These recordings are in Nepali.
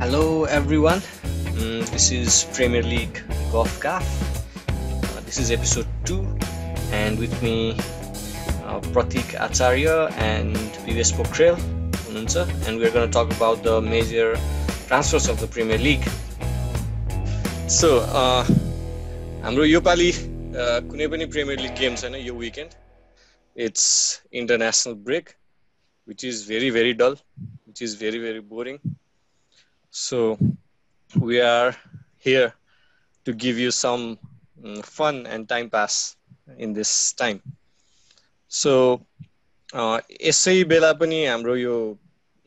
Hello everyone. This is Premier League Golf Calf. This is episode 2 and with me Pratik Acharya and Vives Pokhrel and we're going to talk about the major transfers of the Premier League. So हाम्रो योपालि कुनै पनि प्रिमियर लिग गेम छैन यो weekend. It's international break, which is very dull, which is very boring. So we are here to give you some fun and time pass in this time. So यसै बेला पनि हाम्रो यो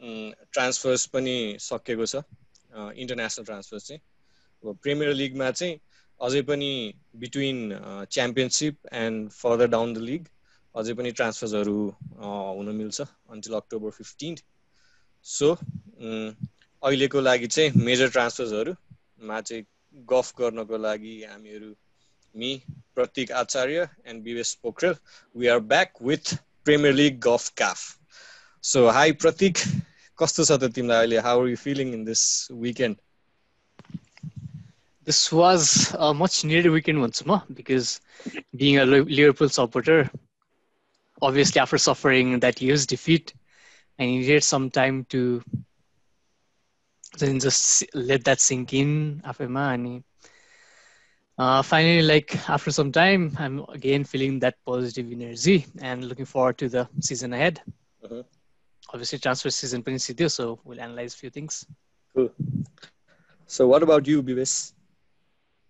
ट्रान्सफर्स पनि सकिएको छ, इन्टरनेसनल ट्रान्सफर्स चाहिँ. अब प्रिमियर लिगमा चाहिँ अझै पनि between championship and further down the league अझै पनि ट्रान्सफर्सहरू हुन मिल्छ अन्टिल अक्टोबर 15. सो अहिलेको लागि चाहिँ मेजर ट्रान्सफर्सहरूमा चाहिँ गफ गर्नको लागि हामीहरू me Prateek Acharya and Vivesh Pokharel we are back with premier league Gaff cafe. So high प्रतीक, कस्तो छ त तिमीलाई अहिले? How are you feeling in this weekend? This was a much needed weekend once more because being a Liverpool supporter, obviously after suffering that year's defeat, I needed some time to then just let that sink in. Finally, like after some time, I'm again feeling that positive energy and looking forward to the season ahead. Obviously, transfer season is so we'll analyze a few things. Cool. So what about you, Vives?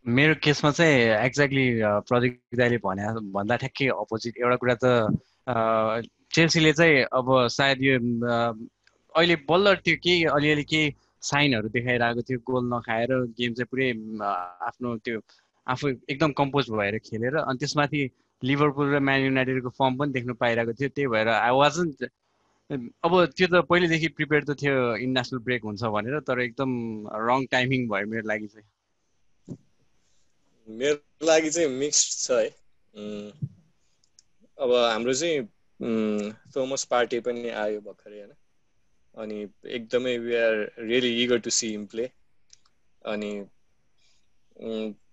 मेरो केसमा चाहिँ एक्ज्याक्टली प्रदीप दाइले भन्दा ठ्याक्कै अपोजिट. एउटा कुरा त चेल्सीले चाहिँ अब सायद यो अहिले बल्ल त्यो केही अलिअलि केही साइनहरू देखाइरहेको थियो. गोल नखाएर गेम चाहिँ पुरै आफ्नो त्यो आफू एकदम कम्पोज भएर खेलेर अनि त्यसमाथि लिभरपुल र म्यान युनाइटेडको फर्म पनि देख्नु पाइरहेको थियो. त्यही भएर आई वाजन्ट, अब त्यो त पहिलेदेखि प्रिपेयर त थियो इन्टरनेसनल ब्रेक हुन्छ भनेर, तर एकदम रङ टाइमिङ भयो मेरो लागि चाहिँ. मेरो लागि चाहिँ मिक्स्ड छ है. अब हाम्रो चाहिँ थोमस पार्टी पनि आयो भर्खरै हैन, अनि एकदमै we are really eager to see him play. अनि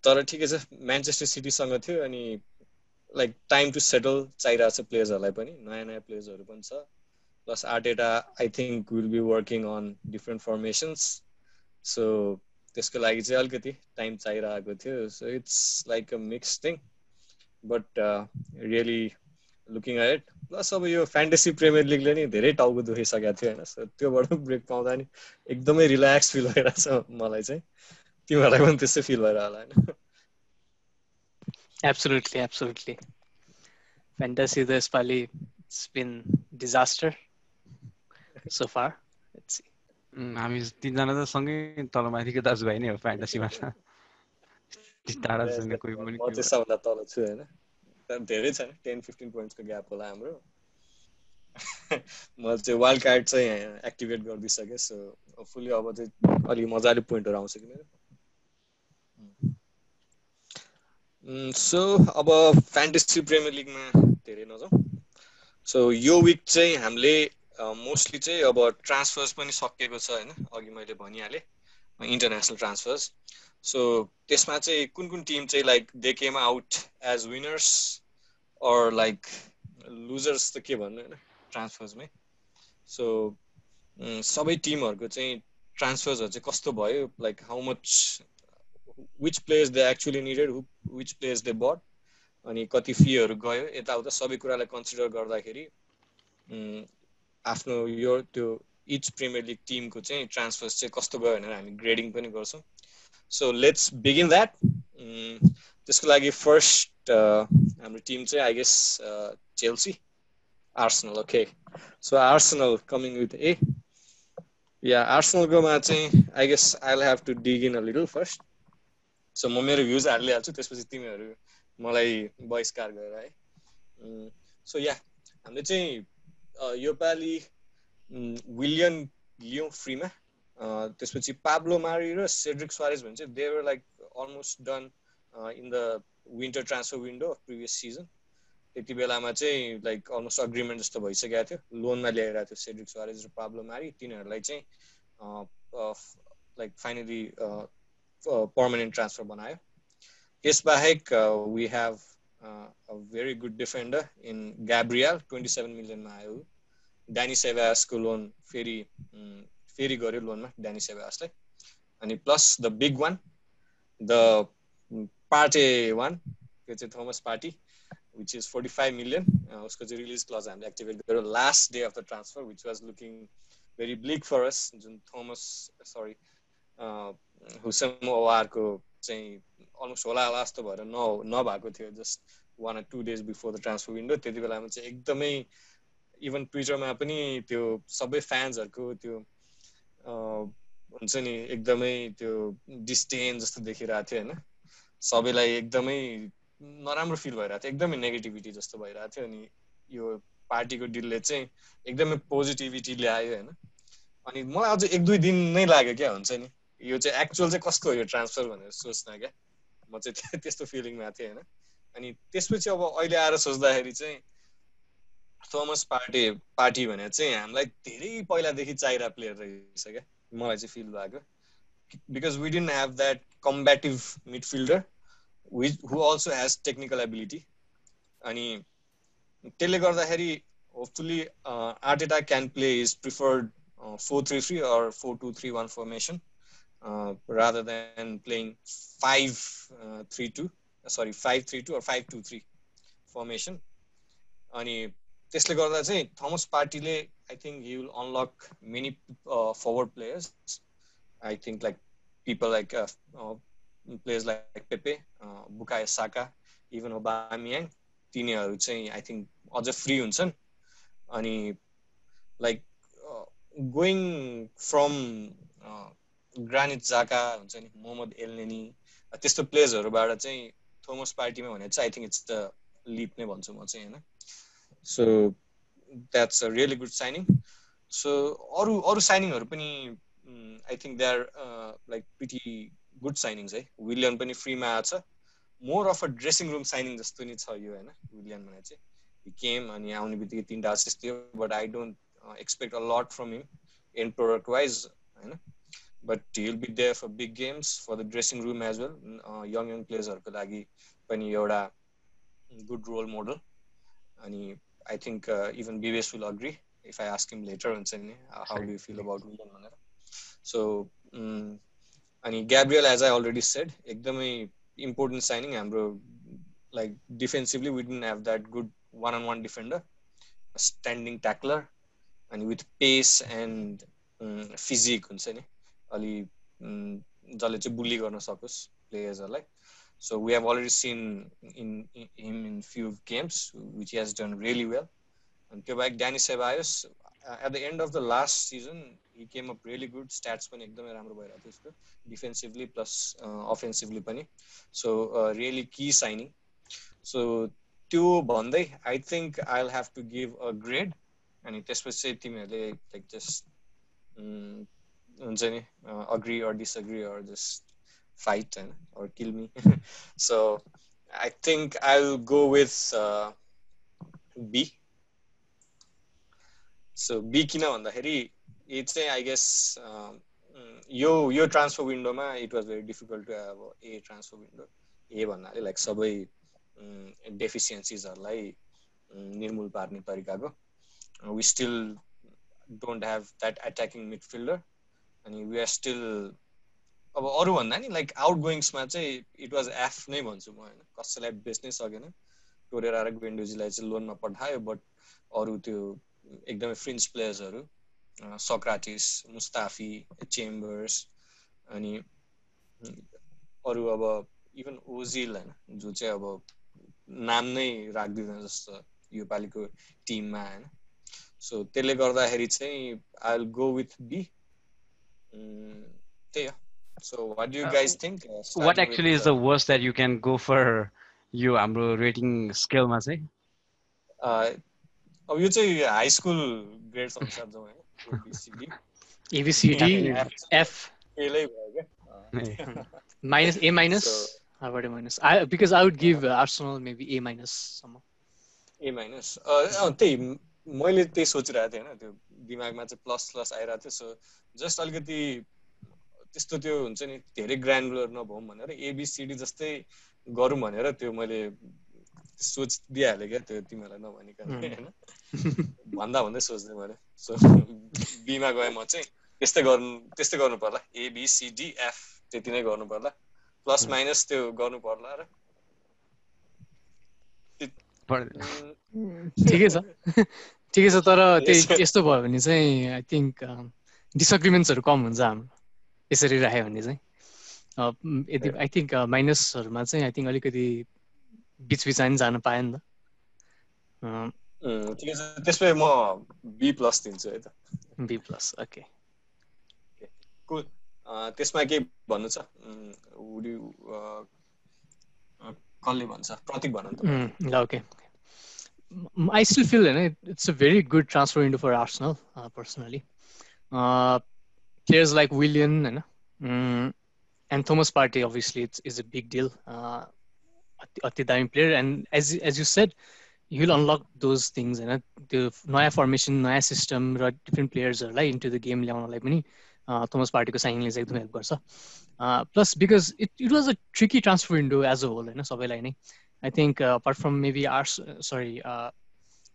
तर ठिकै छ, म्यान्चेस्टर सिटीसँग थियो अनि लाइक टाइम टु सेटल चाहिरहेको छ प्लेयर्सहरूलाई पनि, नयाँ प्लेयर्सहरू पनि छ. Plus Arteta I think will be working on different formations. So त्यसको लागि चाहिँ अलिकति टाइम चाहिरहेको थियो. So it's like a mix thing but really looking at. Plus अब यो फ्यान्टेसी प्रिमियर लिगले नि धेरै टाउको दुखिसकेको थियो होइन. सो त्योबाट ब्रेक पाउँदा नि एकदमै रिल्याक्स फिल भइरहेको छ मलाई चाहिँ. तिमीहरूलाई पनि त्यस्तै फिल भइरहेको होला होइन? Absolutely. Fantasy this pali, it's been disaster so far. Let's see. हामी तीनजना त सँगै तलमाथिको दाजुभाइ नै हो फ्यान्टेसीमा त. टाढा छैन कोही पनि. म चाहिँ सबभन्दा तल छु होइन, धेरै छैन, 10-15 पोइन्ट्सको ग्याप होला हाम्रो. म चाहिँ वाइल्ड कार्ड चाहिँ एक्टिभेट गरिदिइसकेँ. सो होपफुली अब चाहिँ अलि मजाले पोइन्टहरू आउँछ कि मेरो. सो अब फ्यान्टेसी प्रिमियर लिगमा धेरै नजाउँ. सो यो विक चाहिँ हामीले मोस्टली चाहिँ अब ट्रान्सफर्स पनि सकिएको छ होइन, अघि मैले भनिहालेँ इन्टरनेसनल ट्रान्सफर्स. सो त्यसमा चाहिँ कुन टिम चाहिँ like they came out as winners or like losers त के भन्नु होइन ट्रान्सफर्समै. सो सबै टिमहरूको चाहिँ ट्रान्सफर्सहरू चाहिँ कस्तो भयो, like how much which players they actually needed, which players they bought, अनि कति फीहरू गयो यताउता सबै कुरालाई कन्सिडर गर्दाखेरि आफ्नो यो त्यो इच प्रिमियर लिग टिमको चाहिँ ट्रान्सफर्स चाहिँ कस्तो गयो भनेर हामी ग्रेडिङ पनि गर्छौँ. So let's begin that. त्यसको लागि फर्स्ट हाम्रो टिम चाहिँ I guess Chelsea, Arsenal. Okay, so Arsenal coming with A. या आर्सेनलकोमा चाहिँ I guess I will have to dig in a little first. So म मेरो भ्युज हालिहाल्छु, त्यसपछि तिमीहरू मलाई बहिष्कार गरेर है. सो या हामीले चाहिँ योपालि विलियन लियौँ फ्रीमा. त्यसपछि पाब्लो मारी र सेड्रिक स्वारेज भन्छ they were like almost done in the winter transfer window of previous season. त्यति बेलामा चाहिँ लाइक अलमोस्ट अग्रिमेन्ट जस्तो भइसकेको थियो. लोनमा ल्याइरहेको थियो सेड्रिक स्वारेज र पाब्लो मारी. तिनीहरूलाई चाहिँ लाइक फाइनली पर्मानेन्ट ट्रान्सफर बनायो त्यसबाहेक we have a very good defender in Gabriel 27 million मा आयो ड्यानी सेबास्को लोन फेरि गर्यो लोनमा ड्यानी सेबासलाई अनि plus the big one the Partey one त्यो चाहिँ Thomas party which is 45 million उसको चाहिँ रिलिज क्लज हामीले एक्टिभेट गर्यो last day of the transfer which was looking very bleak for us जुन थोमस सरी हुसेम ओवारको चाहिँ अलमोस्ट होला जस्तो भएर नभएको थियो just 1 or 2 days before the transfer window त्यति बेलामा चाहिँ एकदमै इभन ट्विटरमा पनि त्यो सबै फ्यान्सहरूको त्यो हुन्छ नि एकदमै त्यो डिस्टेन जस्तो देखिरहेको थियो होइन सबैलाई एकदमै नराम्रो फिल भइरहेको थियो एकदमै नेगेटिभिटी जस्तो भइरहेको थियो अनि यो पार्टीको डिलले चाहिँ एकदमै पोजिटिभिटी ल्यायो होइन अनि मलाई अझ 1-2 दिन नै लाग्यो क्या हुन्छ नि यो चाहिँ एक्चुअल चाहिँ कस्तो हो यो ट्रान्सफर भनेर सोच्न क्या म चाहिँ त्यस्तो फिलिङमा थिएँ होइन अनि त्यसपछि अब अहिले आएर सोच्दाखेरि चाहिँ थोमस पार्टी भनेर चाहिँ हामीलाई धेरै पहिलादेखि चाहिरहेको प्लेयर रहेछ क्या मलाई चाहिँ फिल भएको because we didn't have that combative midfielder who also has technical ability अनि त्यसले गर्दाखेरि hopefully Arteta can play his preferred 4-3-3 or 4-2-3-1 formation rather than playing 5-3-2 or 5-2-3 formation अनि त्यसले गर्दा चाहिँ थोमस पार्टीले I think he will unlock many forward players I think like people like players like Pepe, Bukayo Saka, even Aubameyang, तिनीहरू चाहिँ I think अझ फ्री हुन्छन् अनि like going from ग्रानिट जाका हुन्छ नि मोहम्मद एलनेनी त्यस्तो प्लेयर्सहरूबाट चाहिँ थोमस पार्टीमा भने चाहिँ I think it's the leap नै भन्छु म चाहिँ हैन so that's a really good signing so अरु साइनिङहरू पनि I think they are like pretty good signings है विलियम पनि फ्रीमा आछ more of a dressing room shining जस्तो नि छ यो हैन विलियम भने चाहिँ he came अनि आउने बित्तिकै 3टा असिस्ट दियो but I don't expect a lot from him end product wise हैन but he'll be there for big games for the dressing room as well young players हरुको लागि पनि एउटा good role model अनि I think even BBS will agree if I ask him later हुन्छ नि how do you feel about William भनेर so अनि Gabriel as I already said एकदमै important signing हाम्रो like defensively we didn't have that good one-on-one defender a standing tackler and with pace and physique हुन्छ नि अलि जसले चाहिँ बुली गर्न सकोस् प्लेयर्सहरुलाई so we have already seen him in few games which he has done really well and त्यो बाहेक Dani Ceballos at the end of the last season he came up really good stats पनि एकदमै राम्रो भइरहेको थियो उसको defensively plus offensively पनि so really key signing so त्यो भन्दै I think I'll have to give a grade अनि त्यसपछि चाहिँ तिमीहरुले like just हुन्छ नि agree or disagree or just fight or kill me so I think I'll go with B so B किन भन्दाखेरि it's I guess यो ट्रान्सफर विन्डोमा it was very difficult to have a transfer window ए भन्नाले लाइक सबै डेफिसिएन्सीजहरुलाई निर्मूल पार्ने तरिकाको we still don't have that attacking midfielder अनि we are still अब अरु भन्दा नि लाइक आउटगोइङ्समा चाहिँ it was F नै भन्छु म हैन कसैलाई बेच्नै सकेन टोरेरा र ग्वेन्डोजीलाई चाहिँ लोनमा पठायो बट अरु त्यो एकदमै फ्रिन्ज प्लेयर्सहरु सोक्राटिस मुस्ताफी चेम्बर्स अनि अरु अब इभन ओजिल हैन जो चाहिँ अब नाम नै राख्दिदैन जस्तो यो पालिको टिममा हैन सो त्यसले गर्दाखेरि चाहिँ I will go with B त्यही हो so what do you guys think what actually is the worst that you can go for यो हाम्रो रेटिङ स्केलमा चाहिँ अब यो चाहिँ हाई स्कुल ग्रेड्स अनुसार जाउँ हैन ABCD ABCD F एलै भयो के minus A minus I would minus because I would give Arsenal maybe A minus some A minus त्यही मैले त्यही सोचिरहेको थिएँ हैन त्यो दिमागमा चाहिँ प्लस आइरहेको थियो सो जस्ट अलिकति त्यस्तो त्यो हुन्छ नि धेरै ग्रानुलर नभौँ भनेर एबिसिडी जस्तै गरौँ भनेर त्यो मैले सोच दिइहालेँ क्या त्यो तिमीहरूलाई नभनिकन होइन भन्दा भन्दै सोच्दै मैले सो बीमा गएँ म चाहिँ त्यस्तै गर्नु पर्ला एबिसिडिएफ त्यति नै गर्नु पर्ला प्लस माइनस त्यो गर्नु पर्ला र ठिकै छ तर त्यही यस्तो भयो भने चाहिँ आई थिङ्क डिसएग्रिमेन्ट्सहरू कम हुन्छ हाम्रो यसरी राख्यो भने चाहिँ यदि आई थिङ्क माइनसहरूमा चाहिँ आई थिङ्क अलिकति बिचबिचमा नि जान पाएँ नि त ठिकै छ त्यसमै म बी प्लस दिन्छु है त बी प्लस ओके कुल त्यसमा के भन्नु छ कसले भन्छ प्रतीक भन त ल okay I still feel it's a very good transfer window for Arsenal personally. Players like Willian and Thomas Partey obviously is a big deal. Ati dami player, and as you said, you'll unlock those things the naya formation, naya system, different players are into the game ल्याउनलाई पनि Thomas Partey ko signing ले एकदम help गर्छ. Plus because it was a tricky transfer window as a whole सबैलाई नै I think apart from maybe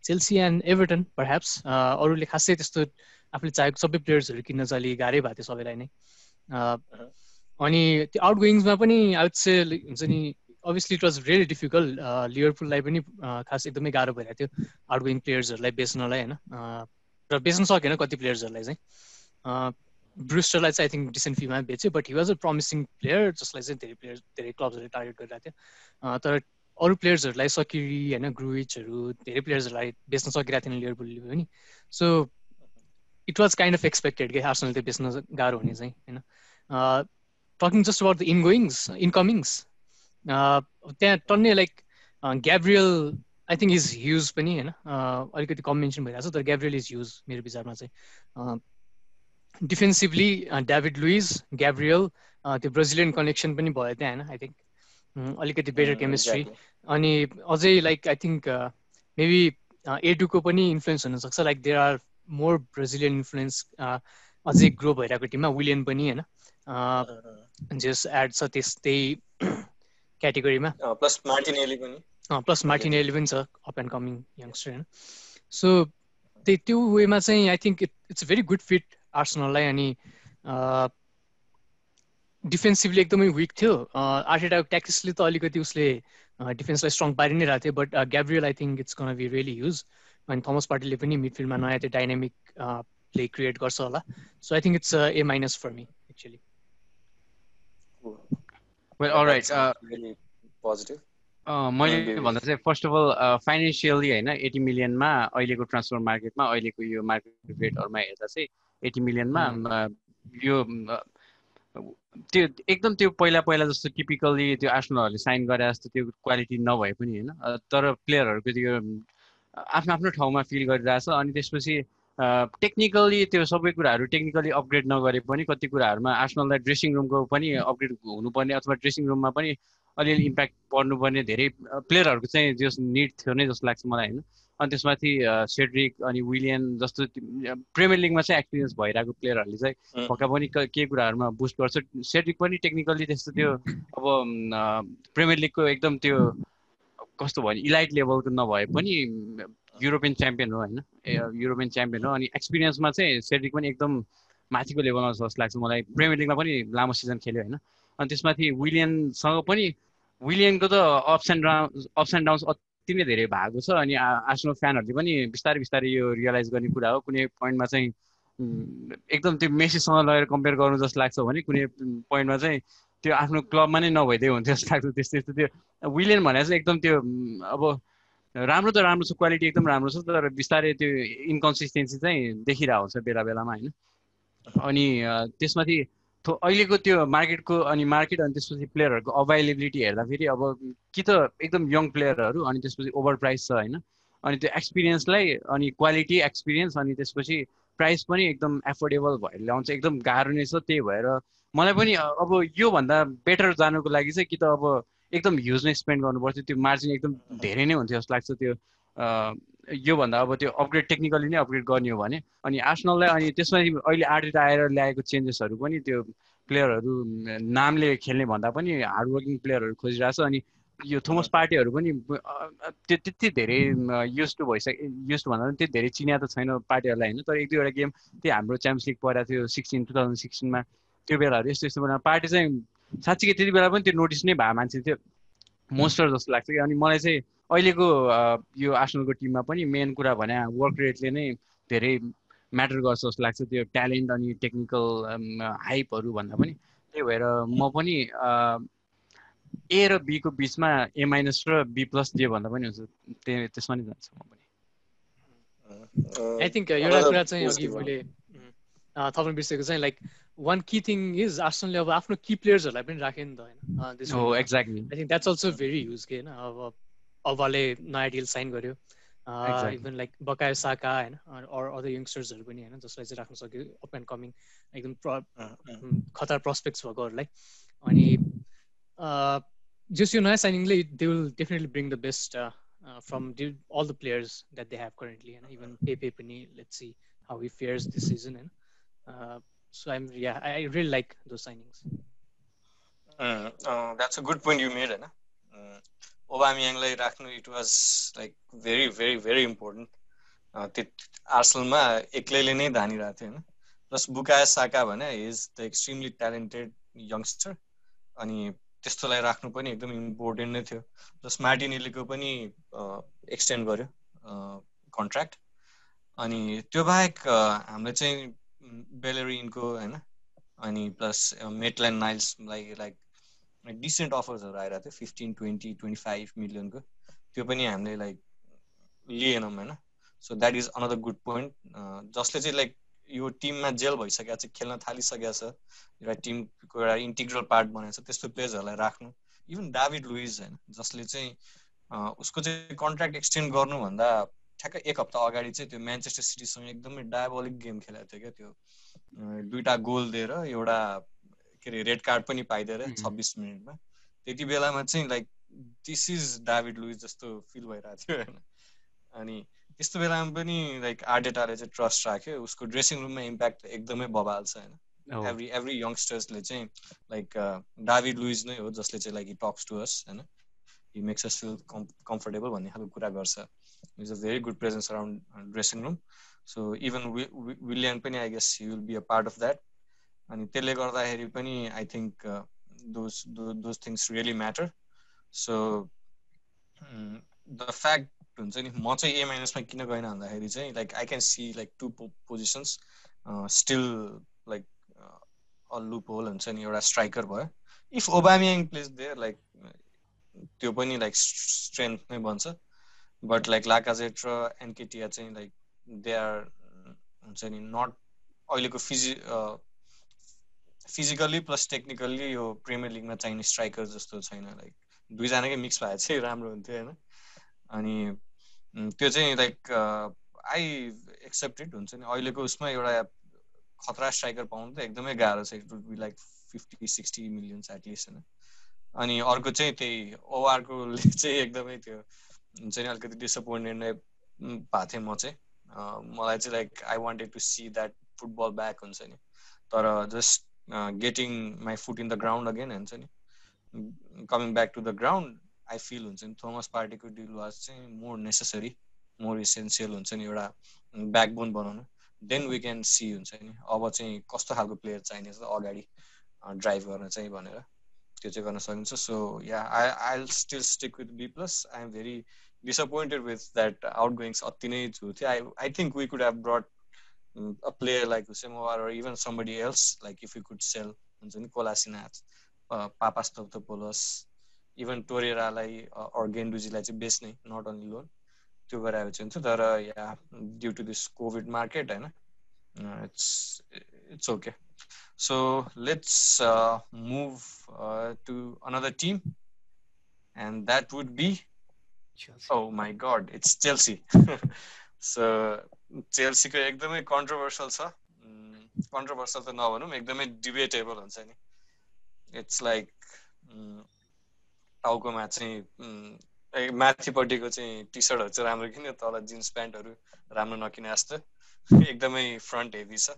Chelsea and Everton perhaps अरूले खासै त्यस्तो आफूले चाहेको सबै प्लेयर्सहरू किन्न चाहिँ अलि गाह्रै भएको थियो सबैलाई नै अनि त्यो आउटगोइङ्समा पनि आई वुड से हुन्छ नि obviously it was really difficult लिभरपुललाई पनि खास एकदमै गाह्रो भइरहेको थियो आउटगोइङ प्लेयर्सहरूलाई बेच्नलाई हैन र बेच्न सकेन कति प्लेयर्सहरूलाई चाहिँ ब्रुस्टरलाई चाहिँ आई थिङ्क डिसेन्ट फीमा बेच्यो but he was a promising player जसलाई चाहिँ धेरै क्लब्सहरूले टार्गेट गरिरहेको थियो तर अरू प्लेयर्सहरूलाई सकिरी होइन ग्रुइचहरू धेरै प्लेयर्सहरूलाई बेच्न सकिरहेको थिएन लिभरपुलले पनि so it was kind of expected कि आर्सेनल त्यो बेच्न गाह्रो हुने चाहिँ होइन talking just about the incomings त्यहाँ टन्ने like Gabriel I think is huge पनि होइन अलिकति कम मेन्सन भइरहेको छ तर ग्याब्रियल इज ह्युज मेरो विचारमा चाहिँ डिफेन्सिभली डेभिड लुइस ग्याब्रियल त्यो ब्राजिलियन कनेक्सन पनि भयो त्यहाँ होइन आई थिङ्क अलिकति बेटर केमिस्ट्री अनि अझै लाइक आई थिङ्क मेबी एडुको पनि इन्फ्लुएन्स हुनसक्छ like there are more Brazilian influence अझै ग्रो भइरहेको टिममा विलियन पनि होइन जस एड छ त्यस्तै क्याटेगोरीमा प्लस मार्टिनेली पनि छ अप एन्ड कमिङ यङ्स्टर होइन सो त्यो वेमा चाहिँ I think it's very good fit आर्सेनललाई अनि डिफेन्सिभली एकदमै विक थियो आर्टेटाको ट्याक्टिक्सले त अलिकति उसले डिफेन्सलाई स्ट्रङ पारि नै रहेको थियो but Gabriel I think it's gonna be really huge अनि थमस पार्टीले पनि मिडफिल्डमा नयाँ त्यो डाइनामिक प्ले क्रिएट गर्छ होला so I think it's A- for me actually well alright positive मैले भन्दा चाहिँ फर्स्ट अफ अल फाइनेन्सियली होइन 80 मिलियनमा अहिलेको ट्रान्सफर मार्केटमा अहिलेको यो मार्केट रेटहरूमा हेर्दा चाहिँ 80 मिलियनमा यो त्यो एकदम त्यो पहिला जस्तो टिपिकल्ली त्यो आर्सेनलहरूले साइन गरे जस्तो त्यो क्वालिटी नभए पनि होइन तर प्लेयरहरूको त्यो आफ्नो ठाउँमा फिल गरिरहेछ अनि त्यसपछि टेक्निकली त्यो सबै कुराहरू टेक्निकली अपग्रेड नगरे पनि कति कुराहरूमा आर्सेनललाई ड्रेसिङ रुमको पनि अपग्रेड हुनुपर्ने अथवा ड्रेसिङ रुममा पनि अलिअलि इम्प्याक्ट पर्नुपर्ने धेरै प्लेयरहरूको चाहिँ जस निड थियो नै जस्तो लाग्छ मलाई होइन अनि त्यसमाथि सेड्रिक अनि विलियन जस्तो प्रिमियर लिगमा चाहिँ एक्सपिरियन्स भइरहेको प्लेयरहरूले चाहिँ पक्का पनि के कुराहरूमा बुस्ट गर्छ सेड्रिक पनि टेक्निकली त्यस्तो त्यो अब प्रिमियर लिगको एकदम त्यो कस्तो भयो इलाइट लेभलको नभए पनि युरोपियन च्याम्पियन हो होइन युरोपियन च्याम्पियन हो अनि एक्सपिरियन्समा चाहिँ सेड्रिक पनि एकदम माथिको लेभलमा जस्तो लाग्छ मलाई प्रिमियर लिगमा पनि लामो सिजन खेल्यो होइन अनि त्यसमाथि विलियनसँग पनि विलियनको त अप्स एन्ड डाउन्स अति नै धेरै भएको छ अनि आर्सेनल फ्यानहरूले पनि बिस्तारै यो रियलाइज गर्ने कुरा हो कुनै पोइन्टमा चाहिँ एकदम त्यो मेसीसँग लगेर कम्पेयर गर्नु जस्तो लाग्छ भने कुनै पोइन्टमा चाहिँ त्यो आफ्नो क्लबमा नै नभइदिए हुन्थ्यो जस्तो लाग्छ त्यस्तो त्यो विलियन भनेर चाहिँ एकदम त्यो अब राम्रो छ क्वालिटी एकदम राम्रो छ तर बिस्तारै त्यो इन्कन्सिस्टेन्सी चाहिँ देखिरहेको हुन्छ बेलामा होइन अनि त्यसमाथि अहिलेको त्यो मार्केट अनि त्यसपछि प्लेयरहरूको अभाइलेबिलिटी हेर्दाखेरि अब कि त एकदम यङ प्लेयरहरू अनि त्यसपछि ओभर प्राइस छ होइन अनि त्यो एक्सपिरियन्सलाई अनि क्वालिटी एक्सपिरियन्स अनि त्यसपछि प्राइस पनि एकदम एफोर्डेबल भएर ल्याउँछ एकदम गाह्रो नै छ त्यही भएर मलाई पनि अब योभन्दा बेटर जानुको लागि चाहिँ कि त अब एकदम ह्युज नै स्पेन्ड गर्नुपर्थ्यो त्यो मार्जिन एकदम धेरै नै हुन्थ्यो जस्तो लाग्छ त्यो योभन्दा अब त्यो अपग्रेड टेक्निकली नै अपग्रेड गर्ने हो भने अनि आर्सेनललाई अनि त्यसमा अहिले आर्टेटा आएर ल्याएको चेन्जेसहरू पनि त्यो प्लेयरहरू नामले खेल्ने भन्दा पनि हार्डवर्किङ प्लेयरहरू खोजिरहेको छ। अनि यो थोमस पार्टीहरू पनि त्यति धेरै युज टु भन्दा पनि त्यति धेरै चिनिया त छैन पार्टीहरूलाई होइन, तर एक दुईवटा गेम त्यही हाम्रो च्याम्पियन्स लिग परेको थियो 2016 त्यो बेलाहरू यस्तो यस्तो बनाएको पार्टी चाहिँ साँच्चीकै त्यति बेला पनि त्यो नोटिस नै भएको मान्छे थियो मोस्टर जस्तो लाग्छ कि। अनि मलाई चाहिँ अहिलेको यो आर्सेनलको टिममा पनि मेन कुरा भने वर्क रेटले नै धेरै म्याटर गर्छ जस्तो लाग्छ, त्यो ट्यालेन्ट अनि टेक्निकल हाइपहरू भन्दा पनि। त्यही भएर म पनि ए र बी को बिचमा A- र B+ जे भन्दा पनि हुन्छ त्यसमा नै जान्छु म पनि। आई थिङ्क एउटा कुरा चाहिँ अघि मैले थप्न बिर्सेको चाहिँ like one key thing is आर्सेनलले अब आफ्नो की प्लेयर्सहरूलाई पनि राख्यो नि त होइन। हो exactly. I think that's also very use के होइन। अब अभाले नयाँ डिल साइन गर्यो, इभन लाइक बकायो साका होइन, अदर यङ्स्टर्सहरू पनि होइन जसलाई चाहिँ राख्न सक्यो अप एन्ड कमिङ एकदम खतरा प्रोस्पेक्ट्स भएकोहरूलाई। अनि जस यो नयाँ साइनिङले they will definitely bring the best from all the players that they have currently, and even Pepe पनि let's see how he fares this season. And so I really like those signings. That's a good point you made, होइन। ओबामियाङलाई राख्नु it was like very very very important। आर्सेनलमा एक्लैले नै धानिरहेको थियो होइन। प्लस बुकायो साका भने is the extremely talented youngster, अनि त्यस्तोलाई राख्नु पनि एकदम इम्पोर्टेन्ट नै थियो। प्लस मार्टिनेलीको पनि एक्सटेन्ड गर्यो कन्ट्र्याक्ट। अनि त्यो बाहेक हामीले चाहिँ बेलेरिनको होइन, अनि प्लस मेटल्यान्ड नाइल्सलाई लाइक डिसेन्ट अफर्सहरू आइरहेको थियो 15-20-25 मिलियनको, त्यो पनि हामीले लाइक लिएनौँ होइन। So that is another good point, जसले चाहिँ लाइक यो टिममा जेल भइसकेको छ, खेल्न थालिसकेको छ, एउटा टिमको एउटा इन्टिग्रल पार्ट बनाएको छ, त्यस्तो प्लेयर्सहरूलाई राख्नु। इभन डेभिड लुइज होइन, जसले चाहिँ उसको चाहिँ कन्ट्र्याक्ट एक्सटेन्ड गर्नुभन्दा ठ्याक्कै एक हप्ता अगाडि चाहिँ त्यो म्यान्चेस्टर सिटीसँग एकदमै डायबोलिक गेम खेलेको थियो क्या। त्यो 2टा गोल दिएर एउटा के अरे रेड कार्ड पनि पाइदिएर 26 मिनटमा, त्यति बेलामा चाहिँ लाइक दिस इज डेभिड लुइज जस्तो फिल भइरहेको थियो होइन। अनि त्यस्तो बेलामा पनि लाइक आर्टेटाले चाहिँ ट्रस्ट राख्यो, उसको ड्रेसिङ रुममा इम्प्याक्ट एकदमै बबाल छ होइन। एभ्री यङ्स्टर्सले चाहिँ लाइक डेभिड लुइज नै हो जसले चाहिँ like he talks to us होइन, he makes us feel comfortable भन्ने खालको कुरा गर्छ। Is a very good presence around dressing room. So even William पनि I guess he will be a part of that. अनि त्यसले गर्दाखेरि पनि I think those things really matter. So the fact हुन्छ नि, म चाहिँ A- किन गएन भन्दाखेरि चाहिँ like I can see like 2 positions still like a loop whole हुन्छ नि। एउटा स्ट्राइकर भयो, इफ ओबामियाङ प्लेज देयर लाइक त्यो पनि लाइक स्ट्रेन्थ नै बन्छ। बट लाइक लाकाजेट र एनकेटिया चाहिँ लाइक दे आर हुन्छ नि नट अहिलेको फिजिकल्ली प्लस टेक्निकल्ली यो प्रिमियर लिगमा चाहिने स्ट्राइकर जस्तो छैन। लाइक दुईजनाकै मिक्स भए चाहिँ राम्रो हुन्थ्यो होइन। अनि त्यो चाहिँ लाइक आई एक्सेप्टेड हुन्छ नि, अहिलेको उसमा एउटा खतरा स्ट्राइकर पाउनु त एकदमै गाह्रो छ। It would be like 50-60 million at least होइन। अनि अर्को चाहिँ त्यही ओआरकोले चाहिँ एकदमै त्यो हुन्छ नि अलिकति डिसअपोइन्टेड नै भएको थिएँ म चाहिँ। मलाई चाहिँ like I wanted to see that football back हुन्छ नि, तर just getting my foot in the ground again हुन्छ नि, coming back to the ground I feel हुन्छ नि थोमस पार्टीको डिल वाज चाहिँ मोर नेसेसरी, मोर इसेन्सियल हुन्छ नि एउटा ब्याकबोन बनाउनु। देन वी क्यान सी हुन्छ नि अब चाहिँ कस्तो खालको प्लेयर चाहिने छ अगाडि ड्राइभ गर्न चाहिँ भनेर, त्यो चाहिँ गर्न सकिन्छ। So yeah I will still stick with B+। I am very disappointed with that outgoings अति नै झु थियो। I think we could have brought a player like Hussein Mawar or even somebody else, like if we could sell हुन्छ नि Kolasinac, Papastathopoulos, even Torreira-लाई or Guendouzi-लाई चाहिँ बेच्ने, not only loan, त्यो गराएको चाहिँ हुन्छ। तर yeah due to this COVID market होइन, it's okay. So let's move to another team, and that would be Chelsea. Oh my God, it's Chelsea. So चेल्सीको एकदमै कन्ट्रोभर्सियल छ। कन्ट्रोभर्सियल त नभनौँ, एकदमै डिबेटेबल हुन्छ नि। इट्स लाइक टाउकोमा चाहिँ माथिपट्टिको चाहिँ टी सर्टहरू चाहिँ राम्रो किन्यो, तल जिन्स प्यान्टहरू राम्रो नकिने जस्तो एकदमै फ्रन्ट हेभी छ।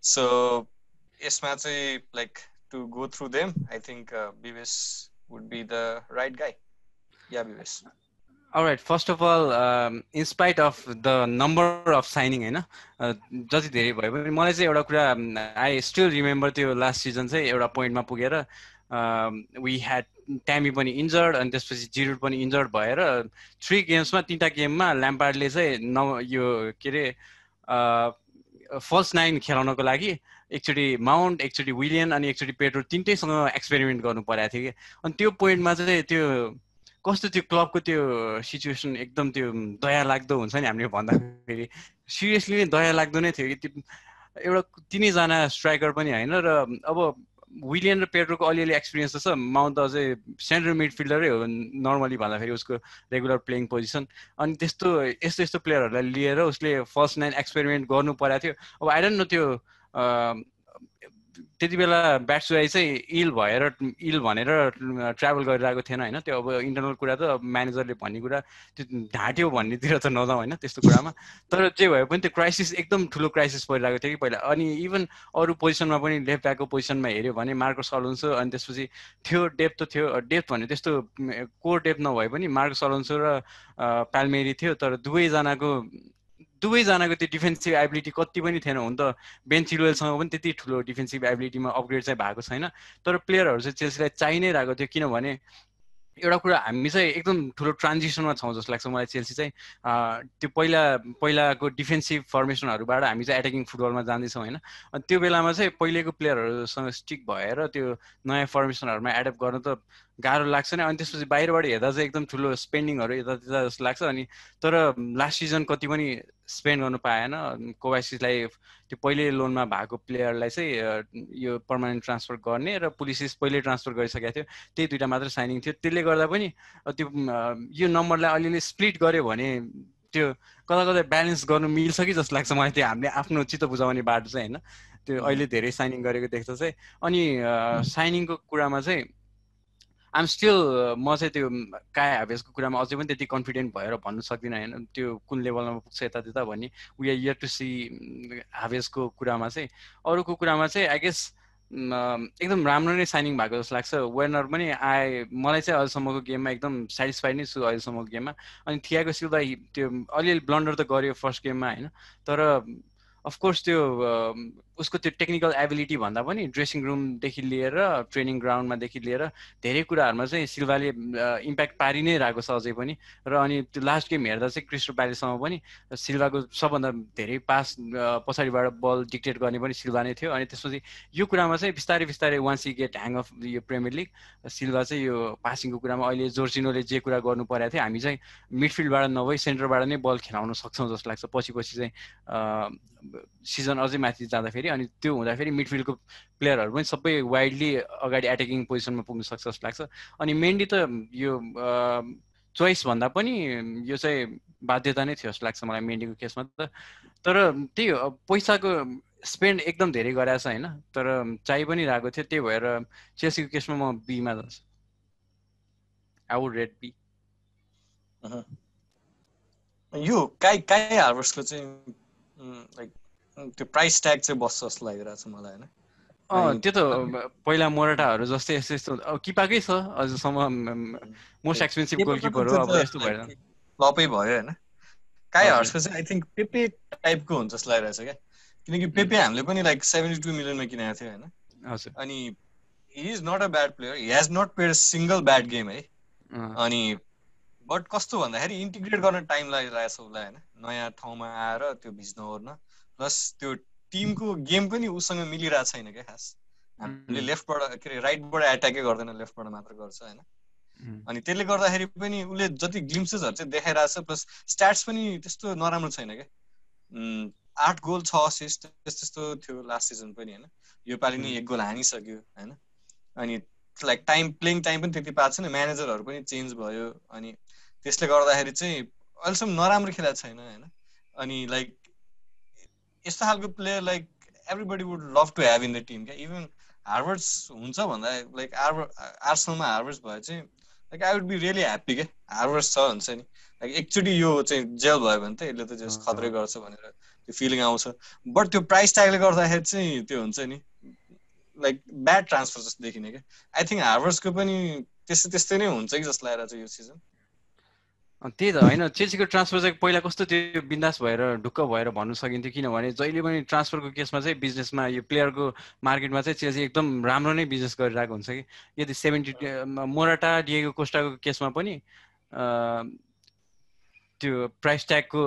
सो यसमा चाहिँ like to go through them I think Vivesh would be the right guy या विवेश Alright, first of all, in spite of the number of signing, होइन जति धेरै भयो पनि मलाई चाहिँ एउटा कुरा आई स्टिल रिमेम्बर त्यो लास्ट सिजन चाहिँ एउटा पोइन्टमा पुगेर वी ह्याड ट्यामी पनि इन्जर्ड अनि त्यसपछि जिरुड पनि इन्जर्ड भएर 3 गेम्समा 3टा गेममा ल्याम्पार्डले चाहिँ यो के अरे फल्स 9 खेलाउनको लागि एकचोटि माउन्ट एकचोटि विलियन अनि एकचोटि पेड्रो तिनटैसँग एक्सपेरिमेन्ट गर्नु परेको थियो कि अनि त्यो पोइन्टमा चाहिँ त्यो कस्तो त्यो क्लबको त्यो सिचुएसन एकदम त्यो दया लाग्दो हुन्छ नि हामीले भन्दाखेरि सिरियसली नै दया लाग्दो नै थियो कि एउटा तिनैजना स्ट्राइकर पनि होइन र अब विलियन र पेड्रोको अलिअलि एक्सपिरियन्स त छ माउन्ट त अझै सेन्ट्रल मिडफिल्डरै हो नर्मली भन्दाखेरि उसको रेगुलर प्लेइङ पोजिसन अनि त्यस्तो यस्तो प्लेयरहरूलाई लिएर उसले फर्स्ट 9 एक्सपेरिमेन्ट गर्नु परेको थियो अब आई डोन्ट नो त्यो त्यति बेला ब्याट्सुआई चाहिँ इल भनेर ट्राभल गरिरहेको थिएन होइन त्यो अब इन्टरनल कुरा त म्यानेजरले भन्ने कुरा त्यो ढाँट्यो भन्नेतिर त नजाउँ होइन त्यस्तो कुरामा तर जे भए पनि त्यो क्राइसिस एकदम ठुलो क्राइसिस परिरहेको थियो कि पहिला अनि इभन अरू पोजिसनमा पनि लेफ्ट ब्याकको पोजिसनमा हेऱ्यो भने मार्कस अलोन्सो अनि त्यसपछि थियो डेप्थ भने त्यस्तो कोर डेप्थ नभए पनि मार्कस अलोन्सो र पाल्मेरी थियो तर दुवैजनाको त्यो डिफेन्सिभ एबिलिटी कति पनि थिएन हुन त बेन चिलवेलसँग पनि त्यति ठुलो डिफेन्सिभ एबिलिटीमा अपग्रेड चाहिँ भएको छैन तर प्लेयरहरू चाहिँ चेल्सीलाई चाहि नै रहेको थियो किनभने एउटा कुरा हामी चाहिँ एकदम ठुलो ट्रान्जिसनमा छौँ जस्तो लाग्छ मलाई चेल्सी चाहिँ त्यो पहिलाको डिफेन्सिभ फर्मेसनहरूबाट हामी चाहिँ एट्याकिङ फुटबलमा जाँदैछौँ होइन अनि त्यो बेलामा चाहिँ पहिलेको प्लेयरहरूसँग स्टिक भएर त्यो नयाँ फर्मेसनहरूमा एडप्ट गर्न त गाह्रो लाग्छ नि अनि त्यसपछि बाहिरबाट हेर्दा चाहिँ एकदम ठुलो स्पेन्डिङहरू यतात्यता जस्तो लाग्छ अनि तर लास्ट सिजन कति पनि स्पेन्ड गर्नु पाएन कोभासिसलाई त्यो पहिले लोनमा भएको प्लेयरलाई चाहिँ यो पर्मानेन्ट ट्रान्सफर गर्ने र पुलिसिस पहिले ट्रान्सफर गरिसकेको थियो त्यही दुईवटा मात्र साइनिङ थियो त्यसले गर्दा पनि त्यो यो नम्बरलाई अलिअलि स्प्लिट गर्यो भने त्यो कता ब्यालेन्स गर्नु मिल्छ कि जस्तो लाग्छ मलाई त्यो हामीले आफ्नो चित्त बुझाउने बाटो चाहिँ होइन त्यो अहिले धेरै साइनिङ गरेको देख्दा चाहिँ अनि साइनिङको कुरामा चाहिँ आइएम स्टिल म चाहिँ त्यो काया हाभेसको कुरामा अझै पनि त्यति कन्फिडेन्ट भएर भन्नु सक्दिनँ होइन त्यो कुन लेभलमा पुग्छ यतात्यता भन्ने we are here to see हाभेसको कुरामा चाहिँ अरूको कुरामा चाहिँ आई गेस एकदम राम्रो नै साइनिङ भएको जस्तो लाग्छ वेर्नर पनि मलाई चाहिँ अहिलेसम्मको गेममा एकदम सेटिस्फाइड नै छु अहिलेसम्मको गेममा अनि थियागो सिल्भा त्यो अलिअलि ब्लन्डर त गर्यो फर्स्ट गेममा होइन तर अफकोर्स त्यो उसको त्यो टेक्निकल एबिलिटी भन्दा पनि ड्रेसिङ रुमदेखि लिएर ट्रेनिङ ग्राउन्डमादेखि लिएर धेरै कुराहरूमा चाहिँ सिल्भाले इम्प्याक्ट पारि नै रहेको छ अझै पनि र अनि त्यो लास्ट गेम हेर्दा चाहिँ क्रिस्टो प्यालेससँग पनि सिल्भाको सबभन्दा धेरै पास पछाडिबाट बल डिक्टेट गर्ने पनि सिल्भा नै थियो अनि त्यसपछि यो कुरामा चाहिँ बिस्तारै once you get hang of यो प्रिमियर लिग सिल्भा चाहिँ यो पासिङको कुरामा अहिले जोर्जिनोले जे कुरा गर्नु परेको थियो हामी चाहिँ मिडफिल्डबाट नभई सेन्टरबाट नै बल खेलाउन सक्छौँ जस्तो लाग्छ पछि चाहिँ सिजन अझै माथि जाँदाखेरि अनि त्यो हुँदाखेरि मिडफिल्डको प्लेयरहरू पनि सबै वाइडली अगाडि एट्याकिङ पोजिसनमा पुग्न सक्छ जस्तो लाग्छ अनि मेनली त यो चोइस भन्दा पनि यो चाहिँ बाध्यता नै थियो जस्तो लाग्छ मलाई मेन्डीको केसमा तर त्यही हो पैसाको स्पेन्ड एकदम धेरै गरेको छ होइन तर चाहिँ पनि रहेको थियो त्यही भएर चेल्सीको केसमा म बीमा जान्छु आई वुड रेट बी यो काई हार्भर्सको चाहिँ लाइक त्यो प्राइस ट्याग चाहिँ बस्छ जस्तो लागिरहेको छ मलाई होइन त्यो त पहिला मोराटाहरू जस्तै यस्तो किपाकै छ अझसम्म मोस्ट एक्सपेन्सिभ गोलकिपर हो अब यस्तो भएर फ्लपै भयो होइन काई हार्भर्सको चाहिँ आई थिङ्क पेपे टाइपको हुन्छ जस्तो लागिरहेको छ क्या किनकि पेपे हामीले पनि लाइक 72 मिलियनमा किनेको थियो होइन अनि he is not a bad player he has not played single bad game है अनि बट कस्तो भन्दाखेरि इन्टिग्रेट गर्न टाइम लागिरहेको छ उसलाई होइन नयाँ ठाउँमा आएर त्यो भिज्न ओर्न प्लस त्यो टिमको गेम पनि उसँग मिलिरहेको छैन क्या खास हामीले लेफ्टबाट के अरे राइटबाट एट्याकै गर्दैन लेफ्टबाट मात्र गर्छ होइन अनि त्यसले गर्दाखेरि पनि उसले जति ग्लिम्सेसहरू चाहिँ देखाइरहेको छ प्लस स्ट्याट्स पनि त्यस्तो नराम्रो छैन क्या 8 गोल 6 असिस्ट त्यस्तो थियो लास्ट सिजन पनि होइन यो पालि नि 1 गोल हानिसक्यो होइन अनि लाइक प्लेइङ टाइम पनि त्यति पाएको छैन म्यानेजरहरू पनि चेन्ज भयो अनि त्यसले गर्दाखेरि चाहिँ अहिलेसम्म नराम्रो खेलेको छैन होइन अनि लाइक यस्तो खालको player like everybody would love to have in the team क्या इभन हार्वर्ड्स हुन्छ भन्दा लाइक आर्सनलमा हार्वर्ड्स भए चाहिँ like I would be really happy क्या हार्वर्ड्स छ हुन्छ नि लाइक एकचोटि यो चाहिँ जेल भयो भने त यसले त जस्ट खतरै गर्छ भनेर त्यो फिलिङ आउँछ बट त्यो प्राइस ट्यागले गर्दाखेरि चाहिँ त्यो हुन्छ नि लाइक ब्याड ट्रान्सफर जस्तो देखिने क्या आई थिङ्क हार्भर्सको पनि त्यस्तै नै हुन्छ कि जस्तो लागेर चाहिँ यो सिजन त्यही त होइन चेल्सीको ट्रान्सफर चाहिँ पहिला कस्तो त्यो बिन्दास भएर ढुक्क भएर भन्नु सकिन्थ्यो किनभने जहिले पनि ट्रान्सफरको केसमा चाहिँ बिजनेसमा यो प्लेयरको मार्केटमा चाहिँ चेल्सी एकदम राम्रो नै बिजनेस गरिरहेको हुन्छ कि यदि 70 मोराटा डिएगो कोस्टाको केसमा पनि त्यो प्राइस ट्यागको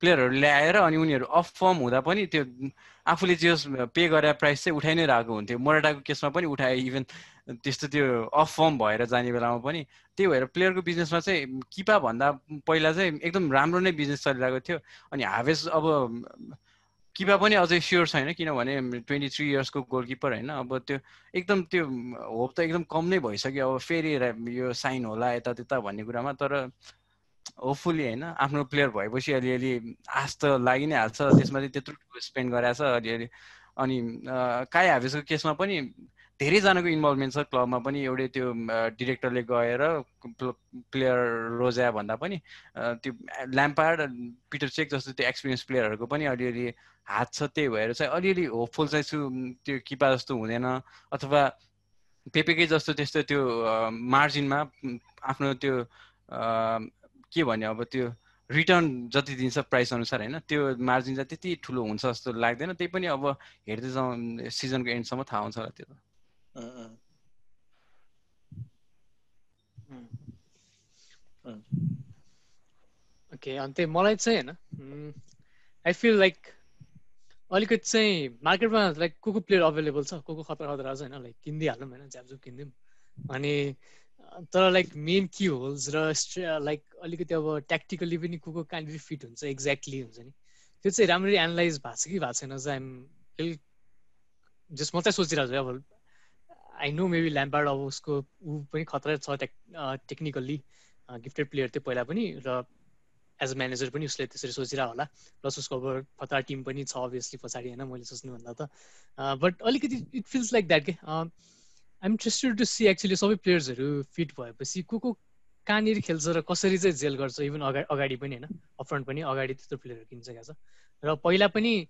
प्लेयरहरू ल्याएर अनि उनीहरू अफ फर्म हुँदा पनि त्यो आफूले जे पे गरे प्राइस चाहिँ उठाइ नै रहेको हुन्थ्यो मोराटाको केसमा पनि उठाए इभन त्यस्तो त्यो अफ फर्म भएर जाने बेलामा पनि त्यही भएर प्लेयरको बिजनेसमा चाहिँ किपा भन्दा पहिला चाहिँ एकदम राम्रो नै बिजनेस चलिरहेको थियो अनि हार्भेस अब किपा पनि अझै स्योर छैन किनभने 23 इयर्सको गोलकिपर होइन अब त्यो एकदम त्यो होप त एकदम कम नै भइसक्यो अब फेरि यो साइन होला यता त्यता भन्ने कुरामा तर होपफुली होइन आफ्नो प्लेयर भएपछि अलिअलि आश त लागि नै हाल्छ त्यसमा चाहिँ त्यत्रो स्पेन्ड गराएको छ अलिअलि अनि काई हार्भेसको केसमा पनि धेरैजनाको इन्भल्भमेन्ट छ क्लबमा पनि एउटै त्यो डिरेक्टरले गएर प्लेयर रोजा भन्दा पनि त्यो ल्याम्पार्ड पिटर चेक जस्तो त्यो एक्सपिरियन्स प्लेयरहरूको पनि अलिअलि हात छ त्यही भएर चाहिँ अलिअलि होपफुल चाहिँ छु त्यो किपा जस्तो हुँदैन अथवा पेपेकै जस्तो त्यस्तो त्यो मार्जिनमा आफ्नो त्यो के भन्यो अब त्यो रिटर्न जति दिन्छ प्राइस अनुसार होइन त्यो मार्जिन चाहिँ त्यति ठुलो हुन्छ जस्तो लाग्दैन त्यही पनि अब हेर्दै जाउँ सिजनको एन्डसम्म थाहा हुन्छ होला त्यो त ओके अनि त्यही मलाई चाहिँ होइन आई फिल लाइक अलिकति चाहिँ मार्केटमा लाइक को प्लेयर अभाइलेबल छ को खतरा खतरा छ होइन लाइक किनिदिइहालौँ होइन झ्यापझुप किनिदिउँ अनि तर लाइक मेन की होल्स र लाइक अलिकति अब ट्याक्टिकली पनि को कहाँनिर फिट हुन्छ एक्ज्याक्टली हुन्छ नि त्यो चाहिँ राम्ररी एनालाइज भएको छ कि भएको छैन चाहिँ आइम जस म चाहिँ सोचिरहेको छु अब आई नो मेबी ल्याम्पार्ड अब उसको ऊ पनि खतरा छ टेक्निकल्ली गिफ्टेड प्लेयर थियो पहिला पनि र एज अ म्यानेजर पनि उसले त्यसरी सोचिरहेको होला प्लस उसको अब खतरा टिम पनि छ अभियसली पछाडि होइन मैले सोच्नुभन्दा त बट अलिकति इट फिल्स लाइक द्याट के I'm interested to see actually सबै प्लेयर्सहरू फिट भएपछि को कहाँनिर खेल्छ र कसरी चाहिँ जेल गर्छ इभन अगाडि पनि होइन अपफ्रन्ट पनि अगाडि त्यस्तो प्लेयरहरू किनिसकेको छ र पहिला पनि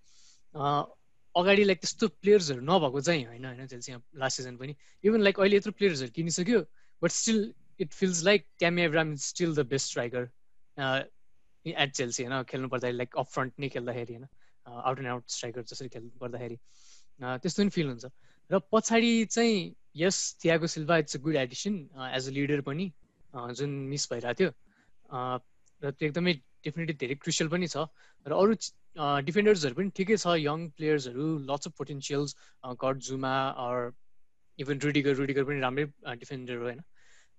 अगाडि लाइक त्यस्तो प्लेयर्सहरू नभएको चाहिँ होइन चेल्सी लास्ट सिजन पनि इभन लाइक अहिले यत्रो प्लेयर्सहरू किनिसक्यो but still it feels like Tammy Abraham is still the best striker at Chelsea होइन खेल्नु पर्दाखेरि लाइक अप फ्रन्ट नै खेल्दाखेरि होइन आउट एन्ड आउट स्ट्राइकर जसरी खेल्नु पर्दाखेरि त्यस्तो पनि फिल हुन्छ र पछाडि चाहिँ यस Thiago Silva it's a good addition as a leader पनि जुन मिस भइरहेको थियो र त्यो एकदमै डेफिनेटली धेरै क्रुसियल पनि छ र अरू डिफेन्डर्सहरू पनि ठिकै छ यङ प्लेयर्सहरू लट्स अफ पोटेन्सियल्स कर्ट जुमा अर इभन रुडिगर पनि राम्रै डिफेन्डर हो होइन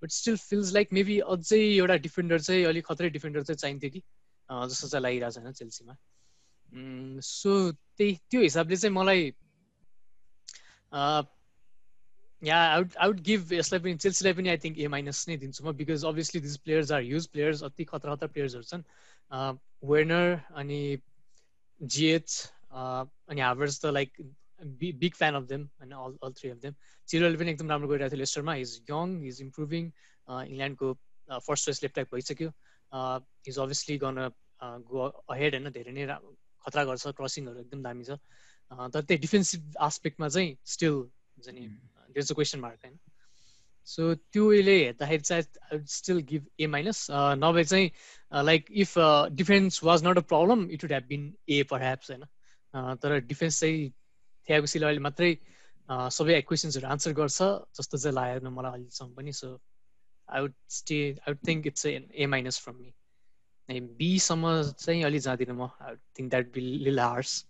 but still feels like maybe अझै एउटा डिफेन्डर चाहिँ अलिक खतरै डिफेन्डर चाहिँ चाहिन्थ्यो कि जस्तो चाहिँ लागिरहेको छ होइन चेल्सीमा सो त्यो हिसाबले चाहिँ मलाई I would give यसलाई पनि चेल्सीलाई पनि आई थिङ्क A- नै दिन्छु म because obviously this players are huge players अति खतरा प्लेयर्सहरू छन् वेर्नर अनि जिएच अनि हार्भर्स त like big fan of them होइन अल थ्री अफ देम चिरोले पनि एकदम राम्रो गरिरहेको थियो लेस्टरमा इज यङ इज इम्प्रुभिङ इङ्ल्यान्डको फर्स्ट चोइस लेफ्ट ब्याक भइसक्यो is obviously gonna go ahead होइन धेरै नै खतरा गर्छ क्रसिङहरू एकदम दामी छ तर त्यो डिफेन्सिभ आस्पेक्टमा चाहिँ स्टिल हुन्छ नि there's a question mark होइन सो त्यो उयोले हेर्दाखेरि चाहिँ I would still give A- नभए चाहिँ like if defence was not a problem it would have been A perhaps होइन तर डिफेन्स चाहिँ थियागो सिल्भाले मात्रै सबै क्वेसन्सहरू आन्सर गर्छ जस्तो चाहिँ लागेन मलाई अहिलेसम्म पनि so I would think it's A- from me B सम्म चाहिँ अलि जाँदिनँ म I would think that be लिल हार्स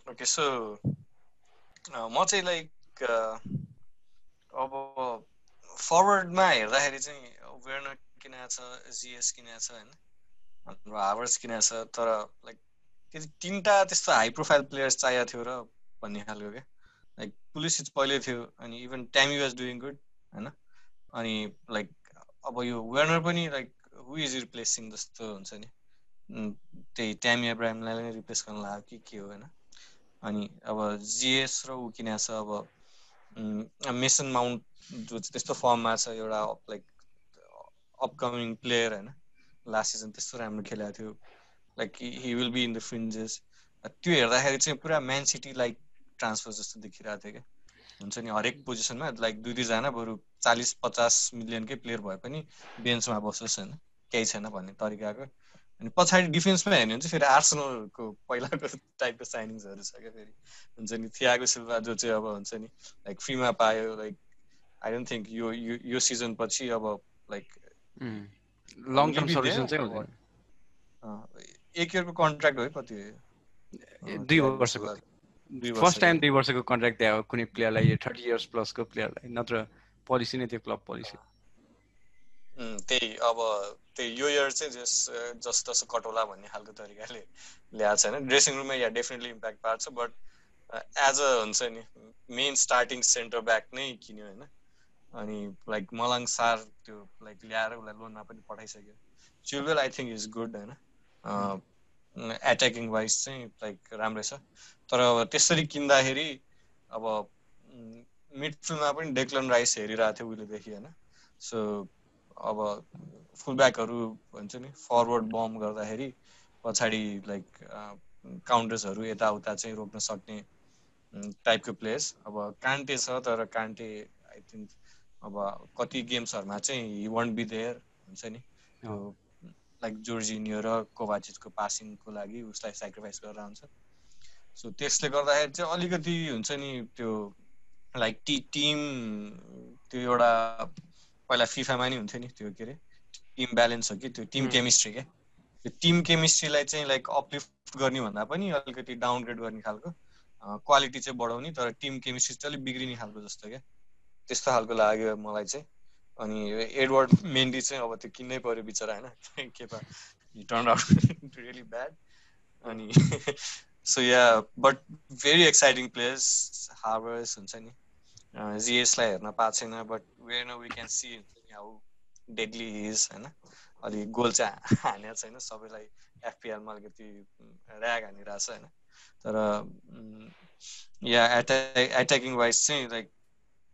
ओके सो म चाहिँ लाइक अब फरवर्डमा हेर्दाखेरि चाहिँ वेर्नर किनेको छ जिएस किनेको छ होइन हाम्रो हार्भर्स किनेको छ तर लाइक त्यति तिनवटा त्यस्तो हाई प्रोफाइल प्लेयर्स चाहिएको थियो र भन्ने खालको क्या लाइक पुलिसिच पहिल्यै थियो अनि even Tammy was doing good होइन अनि लाइक अब यो वेर्नर पनि लाइक हु इज रिप्लेसिङ जस्तो हुन्छ नि त्यही ट्यामी एब्राहिमलाई नै रिप्लेस गर्न लाग्यो के हो होइन अनि अब जिएस र ऊ किनेको छ अब मेसन माउन्ट जो चाहिँ त्यस्तो फर्ममा छ एउटा लाइक अपकमिङ प्लेयर होइन लास्ट सिजन त्यस्तो राम्रो खेलेको थियो like he will be in the fringes त्यो हेर्दाखेरि चाहिँ पुरा म्यान सिटी लाइक ट्रान्सफर जस्तो देखिरहेको थियो क्या हुन्छ नि हरेक पोजिसनमा लाइक 2-2 जना बरु 40-50 मिलियनकै प्लेयर भए पनि बेन्चमा बसोस् होइन केही छैन भन्ने तरिकाको अनि पछाडि डिफेन्समा हेर्ने हुन्छ फेरि आर्सेनलको पहिलाको टाइपको साइनिङ्सहरू छ क्या फेरि हुन्छ नि थियागो सिल्भा जो चाहिँ अब हुन्छ नि लाइक फ्रीमा पायो लाइक आई डोन्ट थिङ्क यो सिजन पछि अब लाइक लङ टर्म सल्युसन चाहिँ हुँदैन 1 इयरको कन्ट्र्याक्ट हो है कति हो 2 वर्षको फर्स्ट टाइम 2 वर्षको कन्ट्र्याक्ट दियो कुनै प्लेयरलाई 30 इयर्स प्लसको प्लेयरलाई नत्र पोलिसी नै थियो क्लब पोलिसी त्यही अब त्यही यो इयर चाहिँ जस्तो तस्तो कटौला भन्ने खालको तरिकाले ल्याएको छ होइन ड्रेसिङ रुममा या डेफिनेटली इम्प्याक्ट पार्छ बट एज अ हुन्छ नि मेन स्टार्टिङ सेन्टर ब्याक नै किन्यो होइन अनि लाइक मलाङ सार त्यो लाइक ल्याएर उसलाई लोनमा पनि पठाइसक्यो Chilwell I think is good होइन एट्याकिङ वाइज चाहिँ लाइक राम्रै छ तर अब त्यसरी किन्दाखेरि अब मिडफिल्डमा पनि डेक्लन राइस हेरिरहेको थियो उहिलेदेखि होइन सो अब फुलब्याकहरू भन्छ नि फरवर्ड बम गर्दाखेरि पछाडि लाइक काउन्टर्सहरू यताउता चाहिँ रोक्न सक्ने टाइपको प्लेयर्स अब कान्टे छ तर कान्टे आई थिङ्क अब कति गेम्सहरूमा चाहिँ हि वन्ट बी देयर हुन्छ नि लाइक जोर्जिनियो र कोभाचिचको पासिङको लागि उसलाई सेक्रिफाइस गरेर हुन्छ सो त्यसले गर्दाखेरि चाहिँ अलिकति हुन्छ नि त्यो लाइक टिम त्यो एउटा पहिला फिफामा नि हुन्थ्यो नि त्यो के अरे टिम ब्यालेन्स हो कि त्यो टिम केमिस्ट्री क्या त्यो टिम केमिस्ट्रीलाई चाहिँ लाइक अपलिफ्ट गर्ने भन्दा पनि अलिकति डाउनग्रेड गर्ने खालको क्वालिटी चाहिँ बढाउने तर टिम केमिस्ट्री चाहिँ अलिक बिग्रिने खालको जस्तो क्या त्यस्तो खालको लाग्यो मलाई चाहिँ अनि एडवर्ड मेन्डी चाहिँ अब त्यो किन्नै पर्यो बिचरा होइन के पो he turn out really bad अनि so yeah but very exciting players Havertz हुन्छ नि जिएसलाई हेर्न पाएको छैन but where we can see how deadly is होइन अलि गोल चाहिँ हानेको छैन सबैलाई एफपिएलमा अलिकति ऱ्याग हानिरहेको छ होइन तर या एट्याकिङ वाइज चाहिँ लाइक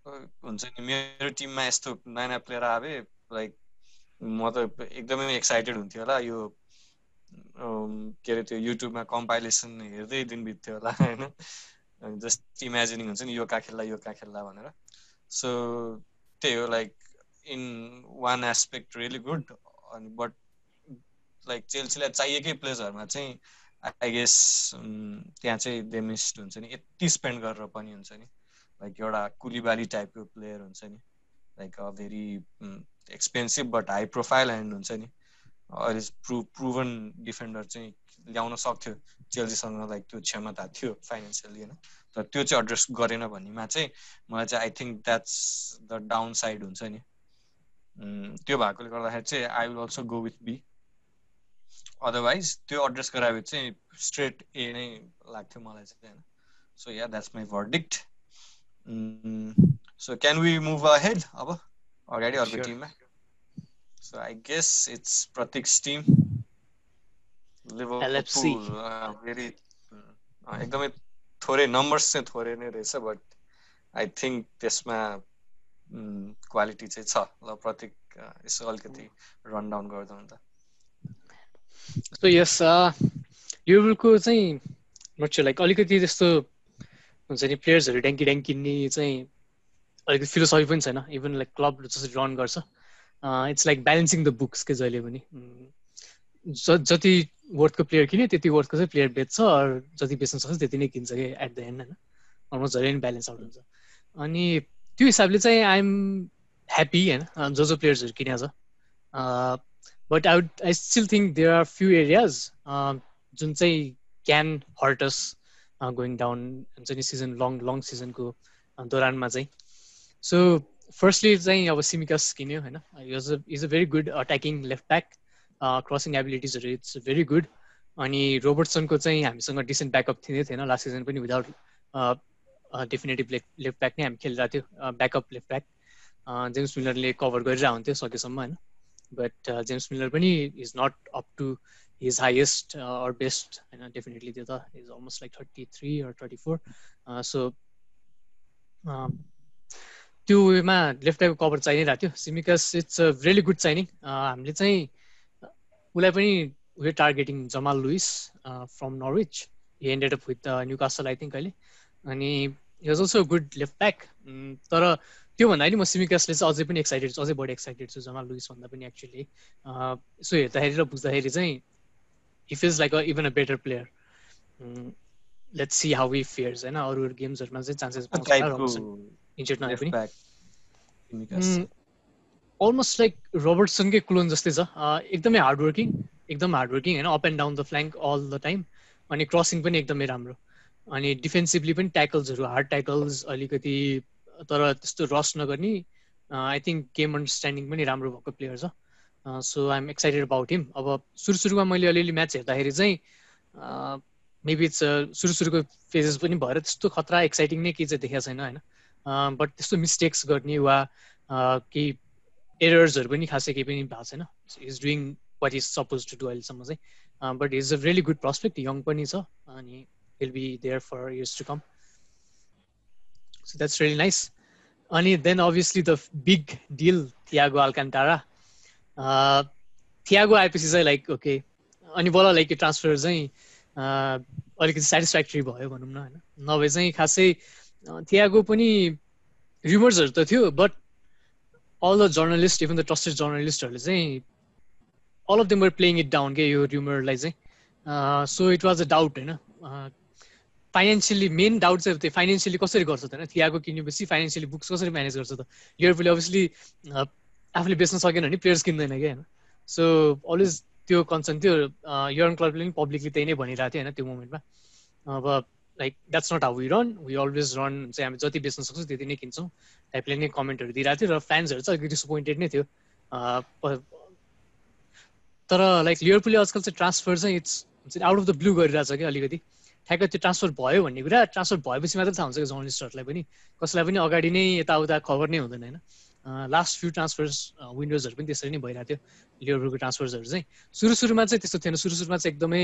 हुन्छ नि मेरो टिममा यस्तो नयाँ प्लेयर आए लाइक म त एकदमै एक्साइटेड हुन्थ्यो होला यो के अरे त्यो युट्युबमा कम्पाइलेसन हेर्दै दिन बित्थ्यो होला होइन जस्ट इमेजिनिङ हुन्छ नि यो कहाँ खेल्ला भनेर सो त्यही हो like in one aspect really good अनि बट लाइक चेल्सीलाई चाहिएकै प्लेयर्सहरूमा चाहिँ आई गेस त्यहाँ चाहिँ दे मिस्ड हुन्छ नि यति स्पेन्ड गरेर पनि हुन्छ नि लाइक एउटा कुलीबाली टाइपको प्लेयर हुन्छ नि like a very expensive but high profile and हुन्छ नि अहिले प्रुभन डिफेन्डर चाहिँ ल्याउन सक्थ्यो चेल्सीसँग लाइक त्यो क्षमता थियो फाइनेन्सियली होइन तर त्यो चाहिँ एड्रेस गरेन भन्नेमा चाहिँ मलाई चाहिँ I think that's the downside हुन्छ नि त्यो भएकोले गर्दाखेरि चाहिँ I will also go with B otherwise त्यो एड्रेस गरायो चाहिँ स्ट्रेट ए नै लाग्थ्यो मलाई चाहिँ होइन so yeah that's my verdict so can we move ahead अब अगाडि अर्को टिममा so I guess it's Prateek's team Liverpool very एकदमै थोरै नम्बर्स चाहिँ थोरै नै रहेछ बट आई थिङ्क त्यसमा क्वालिटी चाहिँ छ ल प्रतीक यसो अलिकति रन डाउन गर्दा हुन्छ सो यस लिभरपुलको चाहिँ नट लाइक अलिकति त्यस्तो हुन्छ नि प्लेयर्सहरू ड्याङ्की किन्ने चाहिँ अलिकति फिलोसफी पनि छैन इभन लाइक क्लब जसरी रन गर्छ it's like balancing the books के जहिले पनि जति वर्थको प्लेयर किन्यो त्यति वर्थको चाहिँ प्लेयर बेच्छ अरू जति बेच्न सक्छ त्यति नै किन्छ कि एट द एन्ड होइन अलमोस्ट जहिले पनि ब्यालेन्स आउट हुन्छ अनि त्यो हिसाबले चाहिँ आइएम ह्याप्पी होइन जो प्लेयर्सहरू किनेको छ but I still think there are few areas जुन चाहिँ can hurt us going down हुन्छ नि सिजन लङ सिजनको दौरानमा चाहिँ सो फर्स्टली चाहिँ अब सिमिकस किन्यो होइन is a very good attacking left back crossing एबिलिटिजहरू इट्स भेरी गुड अनि रोबर्टसनको चाहिँ हामीसँग डिसेन्ट ब्याकअप थिएन लास्ट सिजन पनि विदाउट डेफिनेटिभ लेफ्ट ब्याक नै हामी खेलिरहेको थियो ब्याकअप लेफ्ट ब्याक जेम्स मिलरले कभर गरिरहेको हुन्थ्यो सकेसम्म होइन बट जेम्स मिलर पनि is not up to his highest or best होइन डेफिनेटली त्यो त is almost like 33 or 34 so त्यो उयोमा लेफ्ट ब्याकको कभर चाहिने रहेको थियो Tsimikas it's a really good signing हामीले चाहिँ उसलाई पनि उयो targeting Jamal Lewis from Norwich he ended up with Newcastle I think अहिले अनि he was also a good left back तर त्योभन्दा नि म सिमिकासले चाहिँ अझै पनि एक्साइटेड छु अझै बढी एक्साइटेड छु जमाल लुइस भन्दा पनि एक्चुअली यसो हेर्दाखेरि र बुझ्दाखेरि चाहिँ he feels like even a better player. Let's see how he fares हैन अरु गेम्सहरुमा चाहिँ चान्सेस पाउँछ होला रबर्टसन इन्जर्ड नभए पनि almost like Robertson के क्लोन जस्तै छ एकदमै हार्ड वर्किङ हैन up and down the flank all the time अनि क्रसिङ पनि एकदमै राम्रो अनि डिफेन्सिभली पनि ट्याकल्सहरु हार्ड ट्याकल्स अलिकति तर त्यस्तो रस नगर्ने आई थिंक गेम अन्डरस्ट्यान्डिङ पनि राम्रो भएको प्लेयर छ so I am excited about him अब सुरुमा मैले अलिअलि म्याच हेर्दाखेरि चाहिँ मेबी इट्स सुरुको फेजेस पनि भएर त्यस्तो खतरा एक्साइटिङ नै केही चाहिँ देखेको छैन हैन बट त्यस्तो मिस्टेक्स गर्ने वा केही एरर्सहरु पनि खासै केही पनि भएको छैन is doing what is suppose to do अहिलेसम्म चाहिँ but is a really good prospect young पनि छ अनि will be there for years to come so that's really nice अनि then obviously the big deal Thiago Alcantara Thiago आएपछि चाहिँ लाइक ओके अनि बल्ल लाइक यो ट्रान्सफर चाहिँ अलिकति सेटिस्फ्याक्ट्री भयो भनौँ न हैन नभए चाहिँ खासै थियागो पनि र्युमर्सहरु त थियो but all the journalist even the trusted जर्नलिस्टहरुले चाहिँ all of them were playing it down के यो र्युमरलाई चाहिँ so it was a doubt हैन फाइनेन्शियली मेन डाउट चाहिँ त्यो फाइनेन्शियली कसरी गर्छ त हैन थियागो किनेपछि फाइनेन्शियली बुक्स कसरी म्यानेज गर्छ त लिभरपुलले अभियसली आफूले बेच्न सकेन भने प्लेयर्स किन्दैन के हैन सो अलवेज त्यो कन्सर्न थियो यर्न क्लबले पनि पब्लिकली त्यही नै भनिरहेको थियो हैन त्यो मोमेन्टमा अब like that's not how we run we always run चाहिँ हामी जति बेच्न सक्छौँ त्यति नै किन्छौँ टाइपले नै कमेन्टहरू दिइरहेको थियो र फ्यान्सहरू चाहिँ अलिकति डिसपोइन्टेड नै थियो तर लाइक लिभरपुलले आजकल चाहिँ ट्रान्सफर चाहिँ it's out of the blue गरिरहेछ क्या अलिकति ठ्याक्क त्यो ट्रान्सफर भयो भन्ने कुरा ट्रान्सफर भएपछि मात्रै थाहा हुन्छ कि जर्नलिस्टहरूलाई पनि कसैलाई पनि अगाडि नै यताउता खबर नै हुँदैन होइन लास्ट फ्यु ट्रान्सफर्स विन्डोजहरू पनि त्यसरी नै भइरहेको थियो लिभरपुलको ट्रान्सफर्सहरू चाहिँ सुरुमा चाहिँ त्यस्तो थिएन सुरुमा चाहिँ एकदमै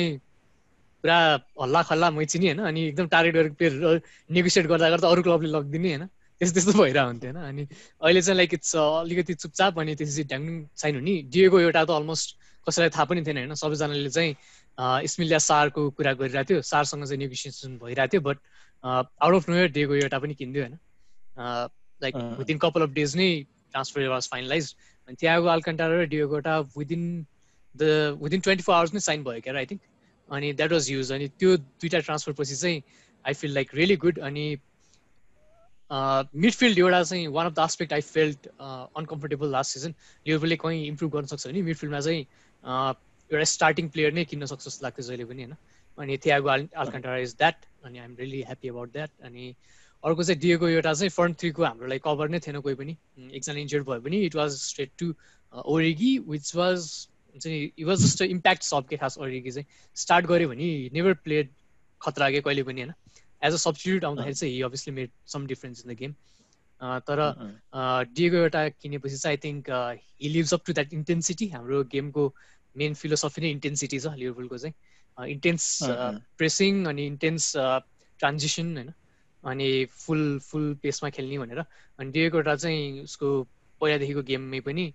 पुरा हल्ला खल्ला मैचिने होइन अनि एकदम टार्गेट गरेको प्लेयरहरू नेगोसिएट गर्दा गर्दा अरू क्लबले लगिदिने होइन त्यस्तो भइरहेको हुन्थ्यो होइन अनि अहिले चाहिँ लाइक इट्स अलिकति चुपचाप अनि त्यसपछि ढ्याङ साइन हुने डिएगो एउटा त अलमोस्ट कसैलाई थाहा पनि थिएन होइन सबैजनाले चाहिँ इस्मिलिया सारको कुरा गरिरहेको थियो सारसँग चाहिँ नेगोसिएसन भइरहेको थियो but out of nowhere Diego एउटा पनि किनिदियो होइन like within couple of days नै ट्रान्सफर वाज फाइनलाइज अनि थियागो अल्कान्टारा र डिएगो एउटा विदिन 24 आवर्स नै साइन भयो क्या आई थिङ्क अनि द्याट वाज युज अनि त्यो दुईवटा ट्रान्सफर पछि चाहिँ I feel like really good अनि मिडफिल्ड एउटा चाहिँ one of the aspect I felt uncomfortable last season लिभरपुलले कहीँ इम्प्रुभ गर्न सक्छ भने मिडफिल्डमा चाहिँ एउटा स्टार्टिङ प्लेयर नै किन्न सक्छ जस्तो लाग्थ्यो जहिले पनि होइन अनि थियागो अल्कान्टारा इज द्याट अनि I'm really happy about that अनि अर्को चाहिँ डिएगो एउटा चाहिँ फ्रन्ट थ्रीको हाम्रो लागि कभर नै थिएन कोही पनि एकजना इन्जर्ड भयो पनि it was straight to Origi which was चाहिँ इट वाज जस्ट इम्प्याक्ट सब के खास ओरिगी चाहिँ स्टार्ट गऱ्यो भने नेभर प्लेड खतरा के कहिले पनि होइन एज अ सब्स्टिट्युट आउँदाखेरि चाहिँ he obviously made some difference in the game तर डिएगो एउटा किनेपछि चाहिँ I think he lives up to that intensity हाम्रो गेमको मेन फिलोसफी नै इन्टेन्सिटी छ लिभरपुलको चाहिँ इन्टेन्स प्रेसिङ अनि इन्टेन्स ट्रान्जिसन होइन अनि फुल पेसमा खेल्ने भनेर अनि डिएगो एउटा चाहिँ उसको पहिलादेखिको गेममै पनि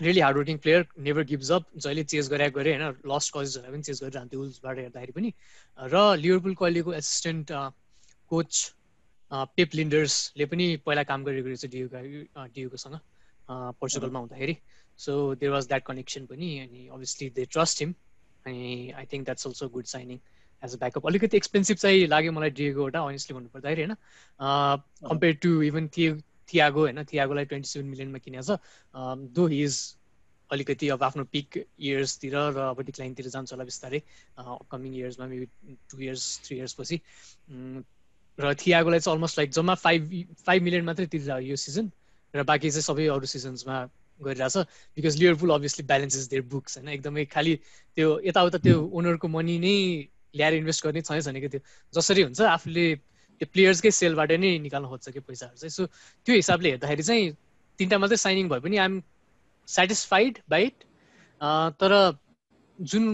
really hard working player never gives up जहिले चेज गरे होइन लस्ट कजेसहरूलाई पनि चेज गरिरहन्थ्यो उल्सबाट हेर्दाखेरि पनि र लिभरपुलको अहिलेको एसिस्टेन्ट कोच पेप लिन्डर्सले पनि पहिला काम गरेको रहेछ डिएगोसँग पोर्चुगलमा हुँदाखेरि so there was that connection पनि अनि अभियसली दे ट्रस्ट हिम अनि I think that's also good signing as a backup अलिकति एक्सपेन्सिभ चाहिँ लाग्यो मलाई डिएगो एउटा अनेस्टली भन्नुपर्दाखेरि होइन कम्पेयर टु इभन थियागो होइन थियागोलाई 27 मिलियनमा किनेको छ दो हि इज अलिकति अब आफ्नो पिक इयर्सतिर र अब डिक्लाइनतिर जान्छ होला बिस्तारै अपकमिङ इयर्समा मेबी 2 इयर्स 3 इयर्स पछि र थियागोलाई चाहिँ अलमोस्ट लाइक जम्मा 5 मिलियन मात्रै तिरिरहेको यो सिजन र बाँकी चाहिँ सबै अरू सिजन्समा गरिरहेछ because Liverpool obviously balances their books होइन एकदमै खालि त्यो यताउता त्यो ओनरको मनी नै ल्याएर इन्भेस्ट गर्ने छैन कि त्यो जसरी हुन्छ आफूले त्यो प्लेयर्सकै सेलबाट नै निकाल्न खोज्छ कि पैसाहरू चाहिँ सो त्यो हिसाबले हेर्दाखेरि चाहिँ 3टा मात्रै साइनिङ भए पनि आइएम सेटिस्फाइड बाई इट तर जुन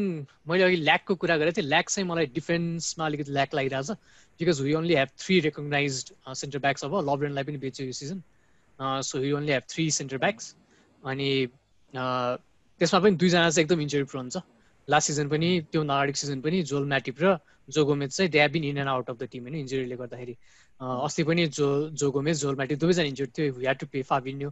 मैले अघि ल्याकको कुरा गरेको थिएँ ल्याक चाहिँ मलाई डिफेन्समा अलिकति ल्याक लागिरहेछ because we only have 3 recognised centre backs अब लभरेनलाई पनि बेच्यो यो season so we only have 3 centre backs अनि त्यसमा पनि 2जना चाहिँ एकदम इन्जरी प्रोन छ लास्ट सिजन पनि त्यो अगाडिको सिजन पनि जोल म्याटिप र जो गोमेज चाहिँ they have been in and out of the team होइन इन्जुरीले गर्दाखेरि अस्ति पनि जो गोमेज जोल म्याटिप दुवैजना इन्जुर्ड थियो we had to play Fabinho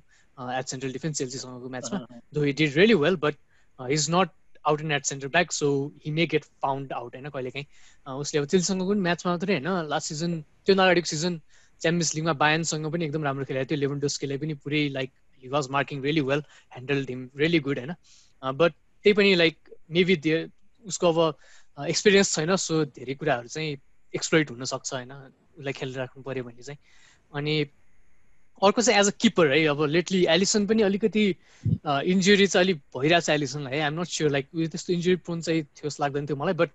at central defence चेल्सीसँगको म्याचमा though he did really well but he is not out in at centre back so he may get found out होइन कहिलेकाहीँ उसले अब चेल्सीसँगको पनि म्याचमा मात्रै होइन लास्ट सिजन त्यो अगाडिको सिजन च्याम्पियन्स लिगमा बायनसँग पनि एकदम राम्रो खेलेको थियो लेभेन्डोस्कीले पनि पुरै like he was marking really well ह्यान्डल्ड him really good होइन बट त्यही पनि लाइक मेबी उसको अब एक्सपिरियन्स छैन सो धेरै कुराहरू चाहिँ एक्सप्लोइट हुनसक्छ होइन उसलाई खेलिराख्नु पऱ्यो भने चाहिँ अनि अर्को चाहिँ एज अ किपर है अब लेटली एलिसन पनि अलिकति इन्जुरी चाहिँ अलिक भइरहेको छ एलिसनलाई है आइएम नट स्योर लाइक उयो त्यस्तो इन्जुरी प्रोन चाहिँ थियो जस्तो लाग्दैन थियो मलाई बट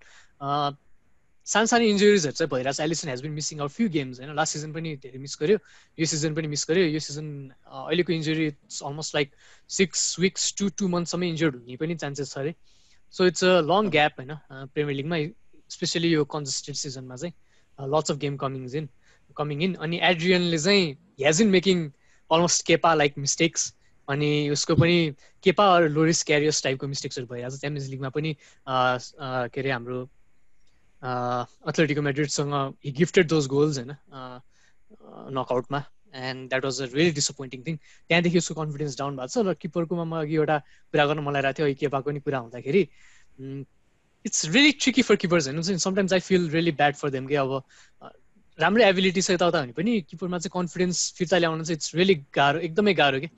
सानो इन्जुरिजहरू चाहिँ भइरहेको छ Alisson has been missing out few games होइन लास्ट सिजन पनि धेरै मिस गर्यो यो सिजन पनि मिस गर्यो यो सिजन अहिलेको injury it's almost like 6 weeks to 2 monthsसम्म इन्जर्ड हुने पनि चान्सेस छ अरे so it's a long gap होइन प्रिमियर लिगमा स्पेसली यो कन्सिस्टेन्ट सिजनमा चाहिँ lots of game coming in अनि एड्रियनले चाहिँ he has been making almost Kepa like mistakes अनि उसको पनि केपा लोरिस क्यारियर्स टाइपको मिस्टेक्सहरू भइरहेको छ च्याम्पियन्स लिगमा पनि के अरे हाम्रो एथलेटिको म्याड्रिडसँग हि गिफ्टेड दोज गोल्स होइन नकआउटमा and that was a really disappointing thing त्यहाँदेखि उसको कन्फिडेन्स डाउन भएको छ र किपरकोमा म अघि एउटा कुरा गर्न मन लागेको थियो केपाको नि कुरा हुँदाखेरि it's really tricky for keepers होइन sometimes I feel really bad for them कि अब राम्रो एबिलिटी छ यताउता भने पनि किपरमा चाहिँ कन्फिडेन्स फिर्ता ल्याउन चाहिँ इट्स रियली गाह्रो एकदमै गाह्रो कि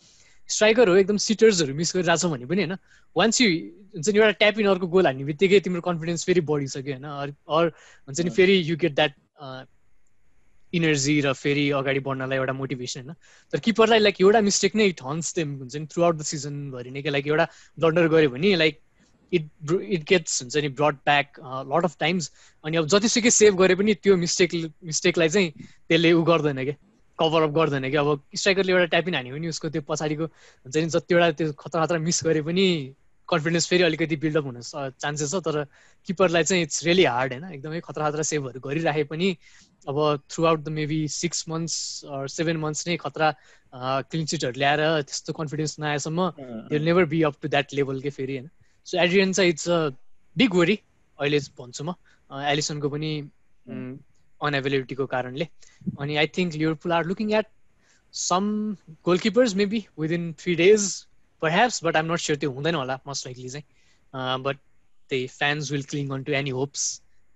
स्ट्राइकर हो एकदम सिटर्सहरू मिस गरिरहेछ भने पनि होइन वान्स यु हुन्छ नि एउटा ट्याप इन अर्को गोल हान्ने बित्तिकै तिम्रो कन्फिडेन्स फेरि बढिसक्यो होइन अर हुन्छ नि फेरि यु गेट द्याट इनर्जी र फेरि अगाडि बढ्नलाई एउटा मोटिभेसन होइन तर किपरलाई लाइक एउटा मिस्टेक नै हन्स देम हुन्छ नि थ्रु आउट द सिजनभरि नै कि लाइक एउटा ब्लन्डर गऱ्यो भने लाइक इट गेट्स हुन्छ नि broad back lot of times अनि अब जतिसुकै सेभ गरे पनि त्यो मिस्टेकलाई चाहिँ त्यसले उ गर्दैन क्या कभर अप गर्दैन कि अब स्ट्राइकरले एउटा ट्यापिन हान्यो भने उसको त्यो पछाडिको हुन्छ नि जतिवटा त्यो खतरा मिस गरे पनि कन्फिडेन्स फेरि अलिकति बिल्डअप हुन चान्सेस छ तर किपरलाई चाहिँ इट्स रियली हार्ड होइन एकदमै खतरा सेभहरू गरिराखे पनि अब through out the maybe 6 months or 7 months नै खतरा क्लिन सिटहरू ल्याएर त्यस्तो कन्फिडेन्स नआएसम्म they will never be up to that level के फेरि होइन सो एड्रियन चाहिँ इट्स अ बिग वरी अहिले भन्छु म एलिसनको पनि अनएभाइलेबिलिटीको कारणले अनि I think Liverpool are looking at some goalkeepers maybe within 3 days perhaps but I'm not sure त्यो हुँदैन होला मोस्ट लाइकली चाहिँ बट त्यही fans will cling on to any hopes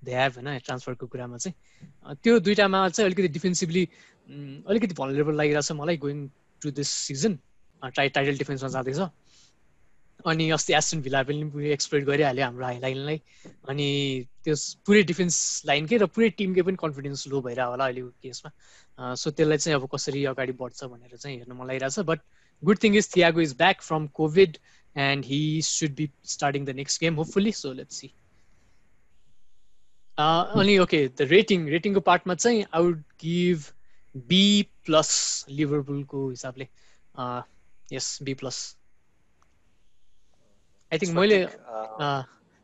they have होइन ट्रान्सफरको कुरामा चाहिँ त्यो दुइटामा चाहिँ अलिकति डिफेन्सिभली अलिकति भलरेबल लागिरहेको छ मलाई going to this season title डिफेन्समा जाँदैछ अनि अस्ति एस्टन भिला पनि पुरै एक्सप्लोइट गरिहाल्यो हाम्रो हाई लाइनलाई अनि त्यो पुरै डिफेन्स लाइनकै र पुरै टिमकै पनि कन्फिडेन्स लो भइरहेको होला अहिलेको केसमा सो त्यसलाई चाहिँ अब कसरी अगाडि बढ्छ भनेर चाहिँ हेर्न मन लागिरहेको छ but good thing is Thiago is back from COVID and he should be starting the next game hopefully so let's see only okay the rating ko part ma chai I would give B+ Liverpool ko hisab le yes B+ I think मैले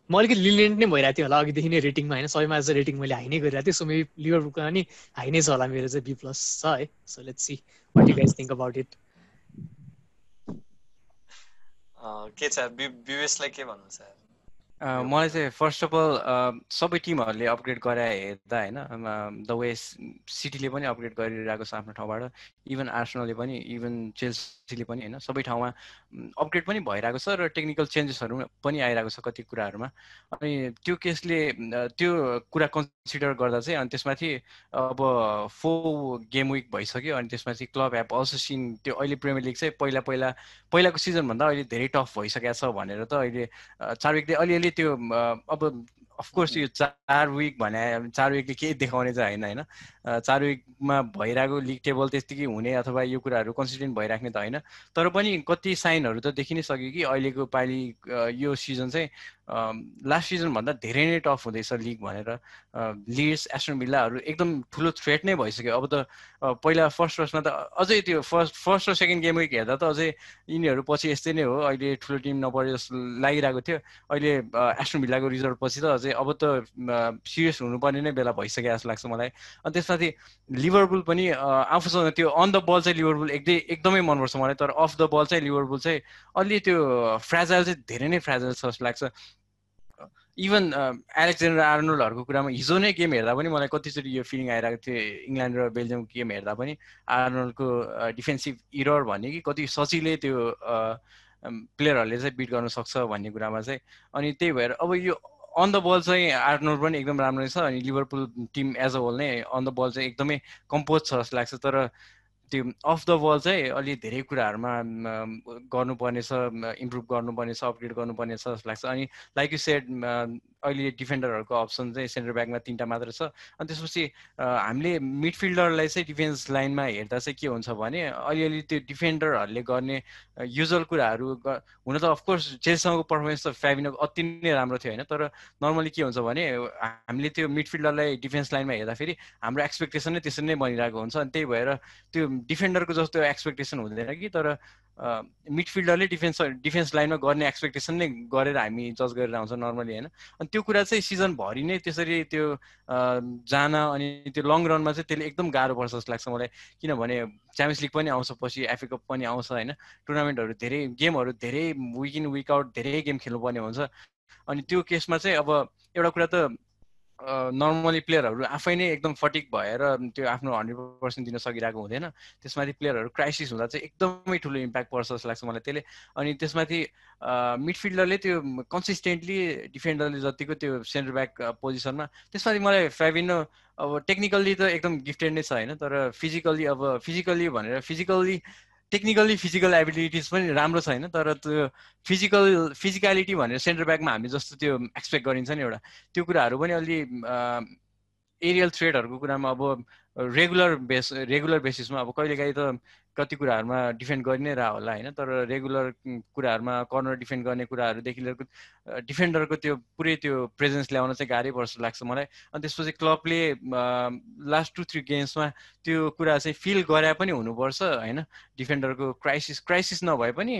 म अलिकति लिनेन्ट नै भइरहेको थियो होला अघिदेखि नै रेटिङमा होइन सबैमा चाहिँ रेटिङ मैले हाई नै गरिरहेको थिएँ सो मेबी लिभरपुलको पनि हाई नै छ होला मेरो चाहिँ B+ छ है so let's see what you guys think about it के छ विवेशलाई के भन्नु छ मलाई चाहिँ फर्स्ट अफ अल सबै टिमहरूले अपग्रेड गराए हेर्दा होइन द वे सिटीले पनि अपग्रेड गरिरहेको छ आफ्नो ठाउँबाट इभन आर्सेनलले पनि इभन चेल्सीले पनि होइन सबै ठाउँमा अपग्रेड पनि भइरहेको छ र टेक्निकल चेन्जेसहरू पनि आइरहेको छ कति कुराहरूमा अनि त्यो केसले त्यो कुरा कन्सिडर गर्दा चाहिँ अनि त्यसमाथि अब 4 गेम विक भइसक्यो अनि त्यसमाथि क्लब एप अल्सो सिन त्यो अहिले प्रिमियर लिग चाहिँ पहिलाको सिजनभन्दा अहिले धेरै टफ भइसकेको छ भनेर त अहिले 4 विकले अलिअलि त्यो अब अफकोर्स यो 4 विक भने 4 विकले केही देखाउने चाहिँ होइन 4 विकमा भइरहेको लिग टेबल त्यतिकै हुने अथवा यो कुराहरू कन्सिस्टेन्ट भइराख्ने त होइन तर पनि कति साइनहरू त देखि नै सक्यो कि अहिलेको पालि यो सिजन चाहिँ लास्ट सिजनभन्दा धेरै नै टफ हुँदैछ लिग भनेर लिड्स एस्टन भिल्लाहरू एकदम ठुलो थ्रेट नै भइसक्यो अब त पहिला फर्स्टमा त अझै त्यो फर्स्ट र सेकेन्ड गेम विक हेर्दा त अझै यिनीहरू पछि यस्तै नै हो अहिले ठुलो टिम नपऱ्यो जस्तो लागिरहेको थियो अहिले एस्टन भिल्लाको रिजल्ट पछि त अझै अब त सिरियस हुनुपर्ने नै बेला भइसक्यो जस्तो लाग्छ मलाई अनि त्यसमाथि लिभरपुल पनि आफूसँग त्यो अन द बल चाहिँ लिभरपुल एकदमै मनपर्छ मलाई तर अफ द बल चाहिँ लिभरपुल चाहिँ अलि त्यो फ्रेजाइल चाहिँ धेरै नै फ्रेजाइल छ जस्तो लाग्छ इभन एलेक्जेन्डर आर्नोल्डहरूको कुरामा हिजो नै गेम हेर्दा पनि मलाई कतिचोटि यो फिलिङ आइरहेको थियो इङ्ल्यान्ड र बेल्जियमको गेम हेर्दा पनि आर्नोल्डको डिफेन्सिभ इरर भन्ने कि कति सजिलै त्यो प्लेयरहरूले चाहिँ बिट गर्न सक्छ भन्ने कुरामा चाहिँ अनि त्यही भएर अब यो अन द बल चाहिँ आर्नोल्ड पनि एकदम राम्रो छ अनि Liverpool team as a whole नै अन द बल चाहिँ एकदमै कम्पोज छ जस्तो लाग्छ तर त्यो अफ द बल चाहिँ अलि धेरै कुराहरूमा गर्नुपर्ने छ इम्प्रुभ गर्नुपर्ने छ अपग्रेड गर्नुपर्ने छ जस्तो लाग्छ अनि लाइक यु सेड अहिले डिफेन्डरहरूको अप्सन चाहिँ सेन्टर ब्याकमा 3टा मात्र छ अनि त्यसपछि हामीले मिडफिल्डरलाई चाहिँ डिफेन्स लाइनमा हेर्दा चाहिँ के हुन्छ भने अलिअलि त्यो डिफेन्डरहरूले गर्ने युजुअल कुराहरू हुन त अफकोर्स चेल्सीसँगको पर्फर्मेन्स त फ्याबिनोको अति नै राम्रो थियो होइन तर नर्मली के हुन्छ भने हामीले त्यो मिडफिल्डरलाई डिफेन्स लाइनमा हेर्दाखेरि हाम्रो एक्सपेक्टेसन नै त्यसरी नै बनिरहेको हुन्छ अनि त्यही भएर त्यो डिफेन्डरको जस्तो एक्सपेक्टेसन हुँदैन कि तर मिडफिल्डरले डिफेन्स लाइनमा गर्ने एक्सपेक्टेसन नै गरेर हामी जज गरेर आउँछ नर्मली होइन अनि त्यो कुरा चाहिँ सिजनभरि नै त्यसरी त्यो जान अनि त्यो लङ रनमा चाहिँ त्यसले एकदम गाह्रो पर्छ जस्तो लाग्छ मलाई किनभने च्याम्पियन्स लिग पनि आउँछ पछि एफए कप पनि आउँछ होइन टुर्नामेन्टहरू धेरै गेमहरू धेरै विक इन विक आउट धेरै गेम खेल्नुपर्ने हुन्छ अनि त्यो केसमा चाहिँ अब एउटा कुरा त नर्मली प्लेयरहरू आफै नै एकदम फटिक भएर त्यो आफ्नो 100% दिन सकिरहेको हुँदैन त्यसमाथि प्लेयरहरू क्राइसिस हुँदा चाहिँ एकदमै ठुलो इम्प्याक्ट पर्छ जस्तो लाग्छ मलाई त्यसले अनि त्यसमाथि मिडफिल्डरले त्यो कन्सिस्टेन्टली डिफेन्डरले जतिको त्यो सेन्टर ब्याक पोजिसनमा त्यसमाथि मलाई फ्याबिनो अब टेक्निकल्ली त एकदम गिफ्टेड नै छ होइन तर फिजिकल्ली भनेर टेक्निकल्ली फिजिकल एबिलिटिज पनि राम्रो छैन तर त्यो फिजिकलिटी भनेर सेन्टर ब्याकमा हामी जस्तो त्यो एक्सपेक्ट गरिन्छ नि एउटा त्यो कुराहरू पनि अलि एरियल थ्रेडहरूको कुरामा अब रेगुलर बेसिसमा अब कहिलेकाहीँ त कति कुराहरूमा डिफेन्ड गरि नै रह होला होइन तर रेगुलर कुराहरूमा कर्नर डिफेन्ड गर्ने कुराहरूदेखि लिएर डिफेन्डरको त्यो पुरै त्यो प्रेजेन्स ल्याउन चाहिँ गाह्रै पर्छ लाग्छ मलाई अनि त्यसपछि क्लबले लास्ट 2-3 गेम्समा त्यो कुरा चाहिँ फिल गरे पनि हुनुपर्छ होइन डिफेन्डरको क्राइसिस नभए पनि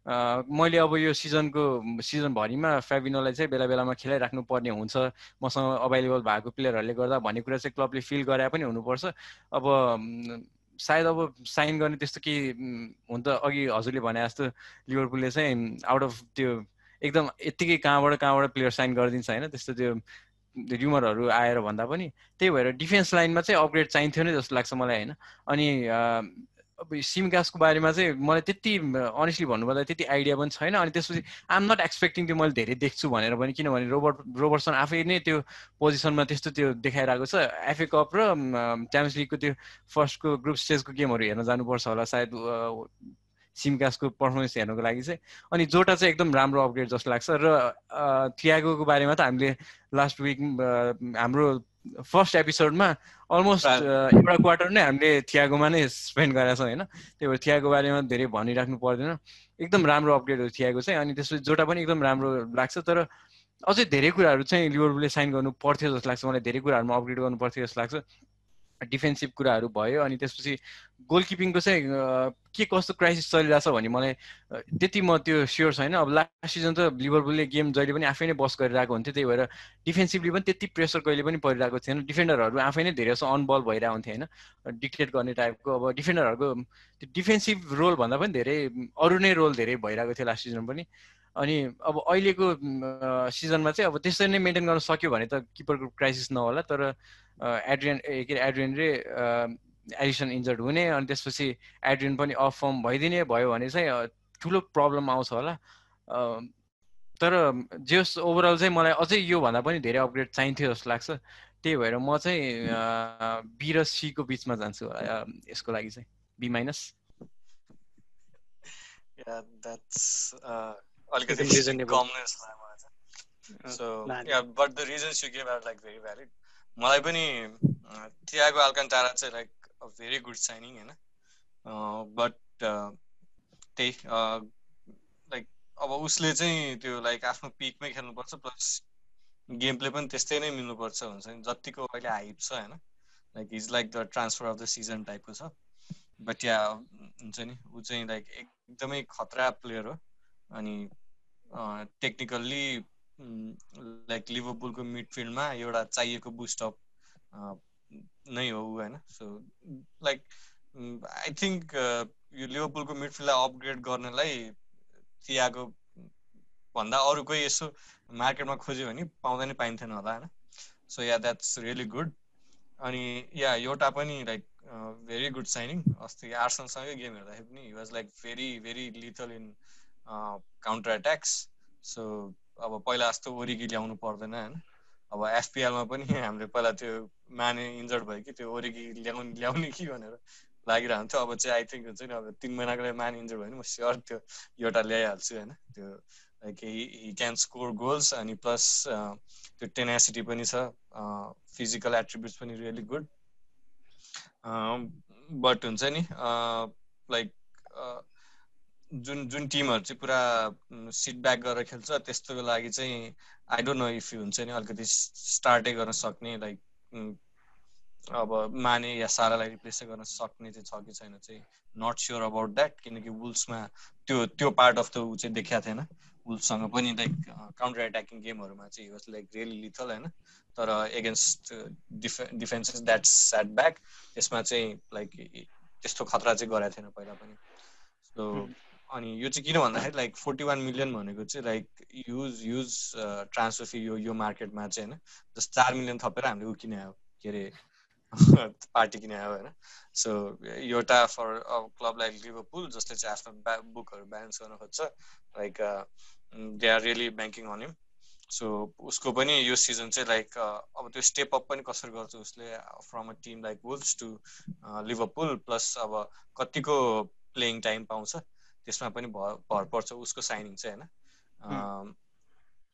मैले अब यो सिजनभरिमा फ्याबिनोलाई चाहिँ बेला बेलामा खेलाइराख्नु पर्ने हुन्छ मसँग अभाइलेबल भएको प्लेयरहरूले गर्दा भन्ने कुरा चाहिँ क्लबले फिल गरे पनि हुनुपर्छ अब सायद अब साइन गर्ने त्यस्तो के हुन त अघि हजुरले भने जस्तो लिभरपुलले चाहिँ आउट अफ त्यो एकदम यत्तिकै कहाँबाट प्लेयर साइन गरिदिन्छ होइन त्यस्तो त्यो र्युमरहरू आएर भन्दा पनि त्यही भएर डिफेन्स लाइनमा चाहिँ अपग्रेड चाहिन्थ्यो नै जस्तो लाग्छ मलाई होइन अनि अब सिमकासको बारेमा चाहिँ मलाई त्यति अनेस्टली भन्नुपर्दा त्यति आइडिया पनि छैन अनि त्यसपछि आइएम नट एक्सपेक्टिङ त्यो मैले धेरै देख्छु भनेर पनि किनभने रोबर्टसन आफै नै त्यो पोजिसनमा त्यस्तो त्यो देखाइरहेको छ एफए कप र च्याम्पियन्स लिगको त्यो फर्स्टको ग्रुप स्टेजको गेमहरू हेर्न जानुपर्छ होला सायद सिमकासको पर्फर्मेन्स हेर्नको लागि चाहिँ अनि जोटा चाहिँ एकदम राम्रो अपग्रेड जस्तो लाग्छ र थियागोको बारेमा त हामीले लास्ट विक हाम्रो फर्स्ट एपिसोडमा अलमोस्ट एउटा क्वार्टर नै हामीले थियागोमा नै स्पेन्ड गरेका छौँ होइन त्यही भएर थियागो बारेमा धेरै भनिराख्नु पर्दैन एकदम राम्रो अपग्रेड हो थियागो चाहिँ अनि त्यसपछि जोटा पनि एकदम राम्रो लाग्छ तर अझै धेरै कुराहरू चाहिँ लिभरपुलले साइन गर्नु पर्थ्यो जस्तो लाग्छ मलाई धेरै कुराहरूमा अपग्रेड गर्नु पर्थ्यो जस्तो लाग्छ डिफेन्सिभ कुराहरू भयो अनि त्यसपछि गोलकिपिङको चाहिँ के कस्तो क्राइसिस चलिरहेछ भने मलाई त्यति म त्यो स्योर छैन अब लास्ट सिजन त लिभरपुलले गेम जहिले पनि आफै नै बस गरिरहेको हुन्थ्यो त्यही भएर डिफेन्सिभली पनि त्यति प्रेसर कहिले पनि परिरहेको थिएन डिफेन्डरहरू आफै नै धेरै जस्तो अनबल भइरहेको हुन्थ्यो होइन डिक्टेट गर्ने टाइपको अब डिफेन्डरहरूको त्यो डिफेन्सिभ रोल भन्दा पनि धेरै अरू नै रोल धेरै भइरहेको थियो लास्ट सिजन पनि अनि अब अहिलेको सिजनमा चाहिँ अब त्यसरी नै मेन्टेन गर्न सक्यो भने त किपरको क्राइसिस नहोला तर एड्रियन र एडिसन इन्जर्ड हुने अनि त्यसपछि एड्रियन पनि अफ फर्म भइदिने भयो भने चाहिँ ठुलो प्रब्लम आउँछ होला तर जेस ओभरअल चाहिँ मलाई अझै यो भन्दा पनि धेरै अपग्रेड चाहिन्थ्यो जस्तो लाग्छ त्यही भएर म चाहिँ बी र सीको बिचमा जान्छु यसको लागि चाहिँ बी माइनस अलिकति कमनेस लाग्यो मलाई चाहिँ so yeah but the reasons you give are like very valid मलाई पनि थियागो अल्कान्टारा चाहिँ like a very good signing होइन बट त्यही लाइक अब उसले चाहिँ त्यो लाइक आफ्नो पिकमै खेल्नुपर्छ प्लस गेम प्ले पनि त्यस्तै नै मिल्नुपर्छ हुन्छ नि जतिको अहिले हाइप छ होइन like is like the transfer of the season टाइपको छ बट या हुन्छ नि ऊ चाहिँ लाइक एकदमै खतरा प्लेयर हो अनि टेक्निकल्ली लाइक लिभरपुलको मिडफिल्डमा एउटा चाहिएको बुस्टअप नै हो होइन सो लाइक आई थिङ्क यो लिभरपुलको मिडफिल्डलाई अपग्रेड गर्नलाई थियागो भन्दा अरू कोही यसो मार्केटमा खोज्यो भने पाउँदा नै पाइन्थेन होला होइन. So yeah that's really good. अनि या एउटा पनि लाइक भेरी गुड साइनिङ. अस्ति आर्सनलसँगै गेम हेर्दाखेरि पनि he was like very very lethal in counter attacks. So अब पहिला जस्तो ओरिगी ल्याउनु पर्दैन होइन. अब एफपिएलमा पनि हामीले पहिला त्यो माने इन्जर्ड भयो कि त्यो ओरिगी ल्याउने कि भनेर लागिरहन्थ्यो. अब चाहिँ आई थिङ्क हुन्छ नि अब 3 महिनाको लागि माने इन्जर्ड भयो भने म स्योर त्यो एउटा ल्याइहाल्छु होइन. त्यो like he can score goals अनि प्लस त्यो टेनासिटी पनि छ, फिजिकल एट्रिब्युट्स पनि रियली गुड. बट हुन्छ नि लाइक जुन टिमहरू चाहिँ पुरा सिट ब्याक गरेर खेल्छ त्यस्तोको लागि चाहिँ आई डोन्ट नो इफ हुन्छ नि अलिकति स्टार्टै गर्न सक्ने लाइक अब माने या सारालाई रिप्लेस गर्न सक्ने चाहिँ छ कि छैन चाहिँ नट स्योर अबाउट द्याट. किनकि वुल्समा त्यो पार्ट अफ द ऊ चाहिँ देखाएको थिएन. वुल्ससँग पनि लाइक काउन्टर एट्याकिङ गेमहरूमा चाहिँ वाज लाइक रियली लिथल होइन. तर against defences that set back त्यसमा चाहिँ लाइक त्यस्तो खतरा चाहिँ गरेको थिएन पहिला पनि. सो अनि यो चाहिँ किन भन्दाखेरि लाइक 41 मिलियन भनेको चाहिँ लाइक युज ट्रान्सफर फी यो मार्केटमा चाहिँ होइन. जस्ट 4 मिलियन थपेर हामीले ऊ किने आयो के अरे पार्टी किने आयो होइन. सो एउटा फर क्लब लाइक लिभरपुल जसले चाहिँ आफ्नो बुकहरू ब्यालेन्स गर्न खोज्छ like they are really banking on him. So उसको पनि यो सिजन चाहिँ लाइक अब त्यो स्टेप अप पनि कसरी गर्छ उसले from a team like Wolves to Liverpool plus अब कतिको प्लेइङ टाइम पाउँछ त्यसमा पनि भर पर्छ उसको साइनिङ चाहिँ होइन.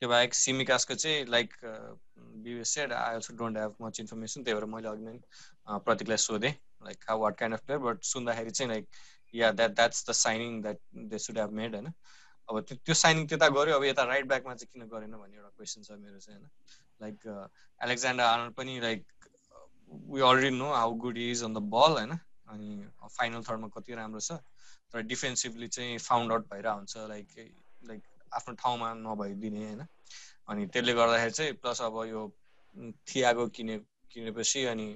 त्यो बाहेक सिमिकासको चाहिँ like BBS said I also don't have much information. त्यही भएर मैले अघि नै प्रतीकलाई सोधेँ like how what kind of player. But सुन्दाखेरि चाहिँ like yeah that's the signing that they should have made होइन. अब त्यो साइनिङ त्यता गऱ्यो अब यता राइट ब्याकमा चाहिँ किन गरेन भन्ने एउटा क्वेसन छ मेरो चाहिँ होइन. लाइक एलेक्जेन्डर आर्नल्ड पनि like we already know how good is on the ball होइन. अनि फाइनल थर्डमा कति राम्रो छ तर डिफेन्सिभली चाहिँ फाउन्ड आउट भइरहेको हुन्छ लाइक आफ्नो ठाउँमा नभइदिने होइन. अनि त्यसले गर्दाखेरि चाहिँ प्लस अब यो थियागो किनेपछि अनि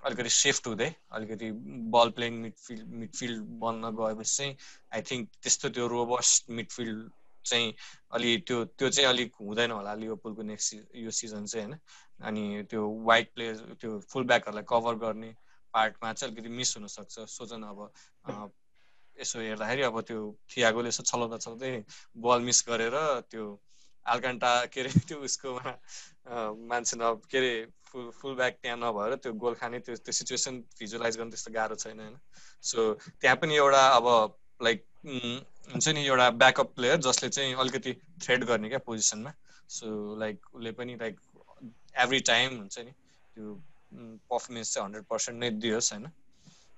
अलिकति सिफ्ट हुँदै अलिकति बल प्लेइङ मिडफिल्ड बन्न गएपछि चाहिँ आई थिङ्क त्यस्तो त्यो रोबस्ट मिडफिल्ड चाहिँ अलि त्यो चाहिँ अलिक हुँदैन होला लिभरपुलको नेक्स्ट यो सिजन चाहिँ होइन. अनि त्यो वाइड प्लेयर त्यो फुल ब्याकहरूलाई कभर गर्ने पार्टमा चाहिँ अलिकति मिस हुनसक्छ. सोचन अब यसो हेर्दाखेरि अब त्यो थियागोले यसो चलाउँदै बल मिस गरेर त्यो आल्कान्टा के अरे त्यो उसकोमा मान्छे के अरे फुल ब्याक त्यहाँ नभएर त्यो गोल खाने त्यो सिचुएसन भिजुअलाइज गर्न त्यस्तो गाह्रो छैन होइन. सो त्यहाँ पनि एउटा अब लाइक हुन्छ नि एउटा ब्याकअप प्लेयर जसले चाहिँ अलिकति थ्रेड गर्ने क्या पोजिसनमा. सो लाइक उसले पनि लाइक एभ्री टाइम हुन्छ नि त्यो पर्फर्मेन्स चाहिँ 100% नै दियोस् होइन.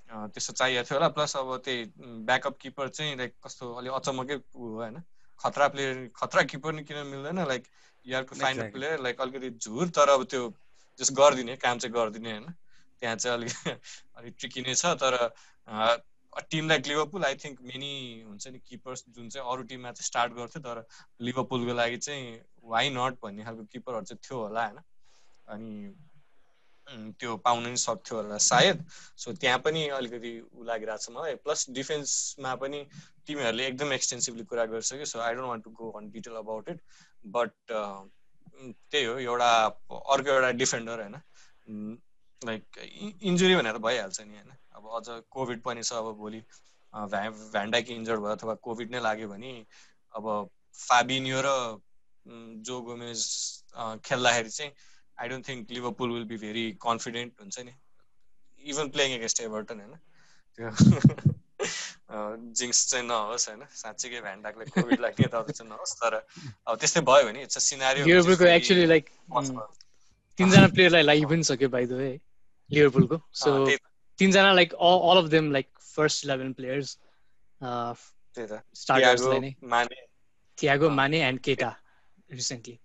त्यस्तो चाहिएको थियो होला. प्लस अब त्यही ब्याकअप किपर चाहिँ लाइक कस्तो अलिक अचम्मकै हो होइन. खतरा किपर नि किन मिल्दैन लाइक यहाँको फाइनल प्लेयर लाइक अलिकति झुर तर अब त्यो जस्ट गरिदिने काम चाहिँ गरिदिने होइन. त्यहाँ चाहिँ अलिक ट्रिकी नै छ. तर team like Liverpool I think many हुन्छ नि किपर्स जुन चाहिँ अरू टिममा चाहिँ स्टार्ट गर्थ्यो तर लिभरपुलको लागि चाहिँ वाइ नट भन्ने खालको किपरहरू चाहिँ थियो होला होइन. अनि त्यो पाउन नि सक्थ्यो होला सायद. सो त्यहाँ पनि अलिकति उ लागिरहेको छ मलाई. प्लस डिफेन्समा पनि टिमहरूले एकदम एक्सटेन्सिभली कुरा गरिसक्यो. So I don't want to go on detail about it. But त्यही हो एउटा अर्को एउटा डिफेन्डर होइन. लाइक इन्जुरी भनेर भइहाल्छ नि होइन. अब अझ कोभिड पनि छ. अब भोलि भ्यान्डाइक इन्जर्ड भयो अथवा कोभिड नै लाग्यो भने अब फाबिन्यो र जो गोमेज खेल्दाखेरि चाहिँ I don't think Liverpool will be very confident हुन्छ नि इभन प्लेइङ एगेन्स्ट एभर्टन होइन. त्यो जिङ्स चाहिँ नहोस् होइन. साँच्चीकै भ्यान्डाकले कोभिड लाग्ने यताउता चाहिँ नहोस्. तर अब त्यस्तै भयो भने इट्स अ सिनारियो. लिभरपुलको एक्चुअली लाइक 3जना प्लेयरलाई लागि पनि सक्यो बाइ द वे लिभरपुलको. सो 3जना like all of them like first 11 players स्टार्टर्सलाई नै थियागो माने एन्ड केटा रिसेन्टली.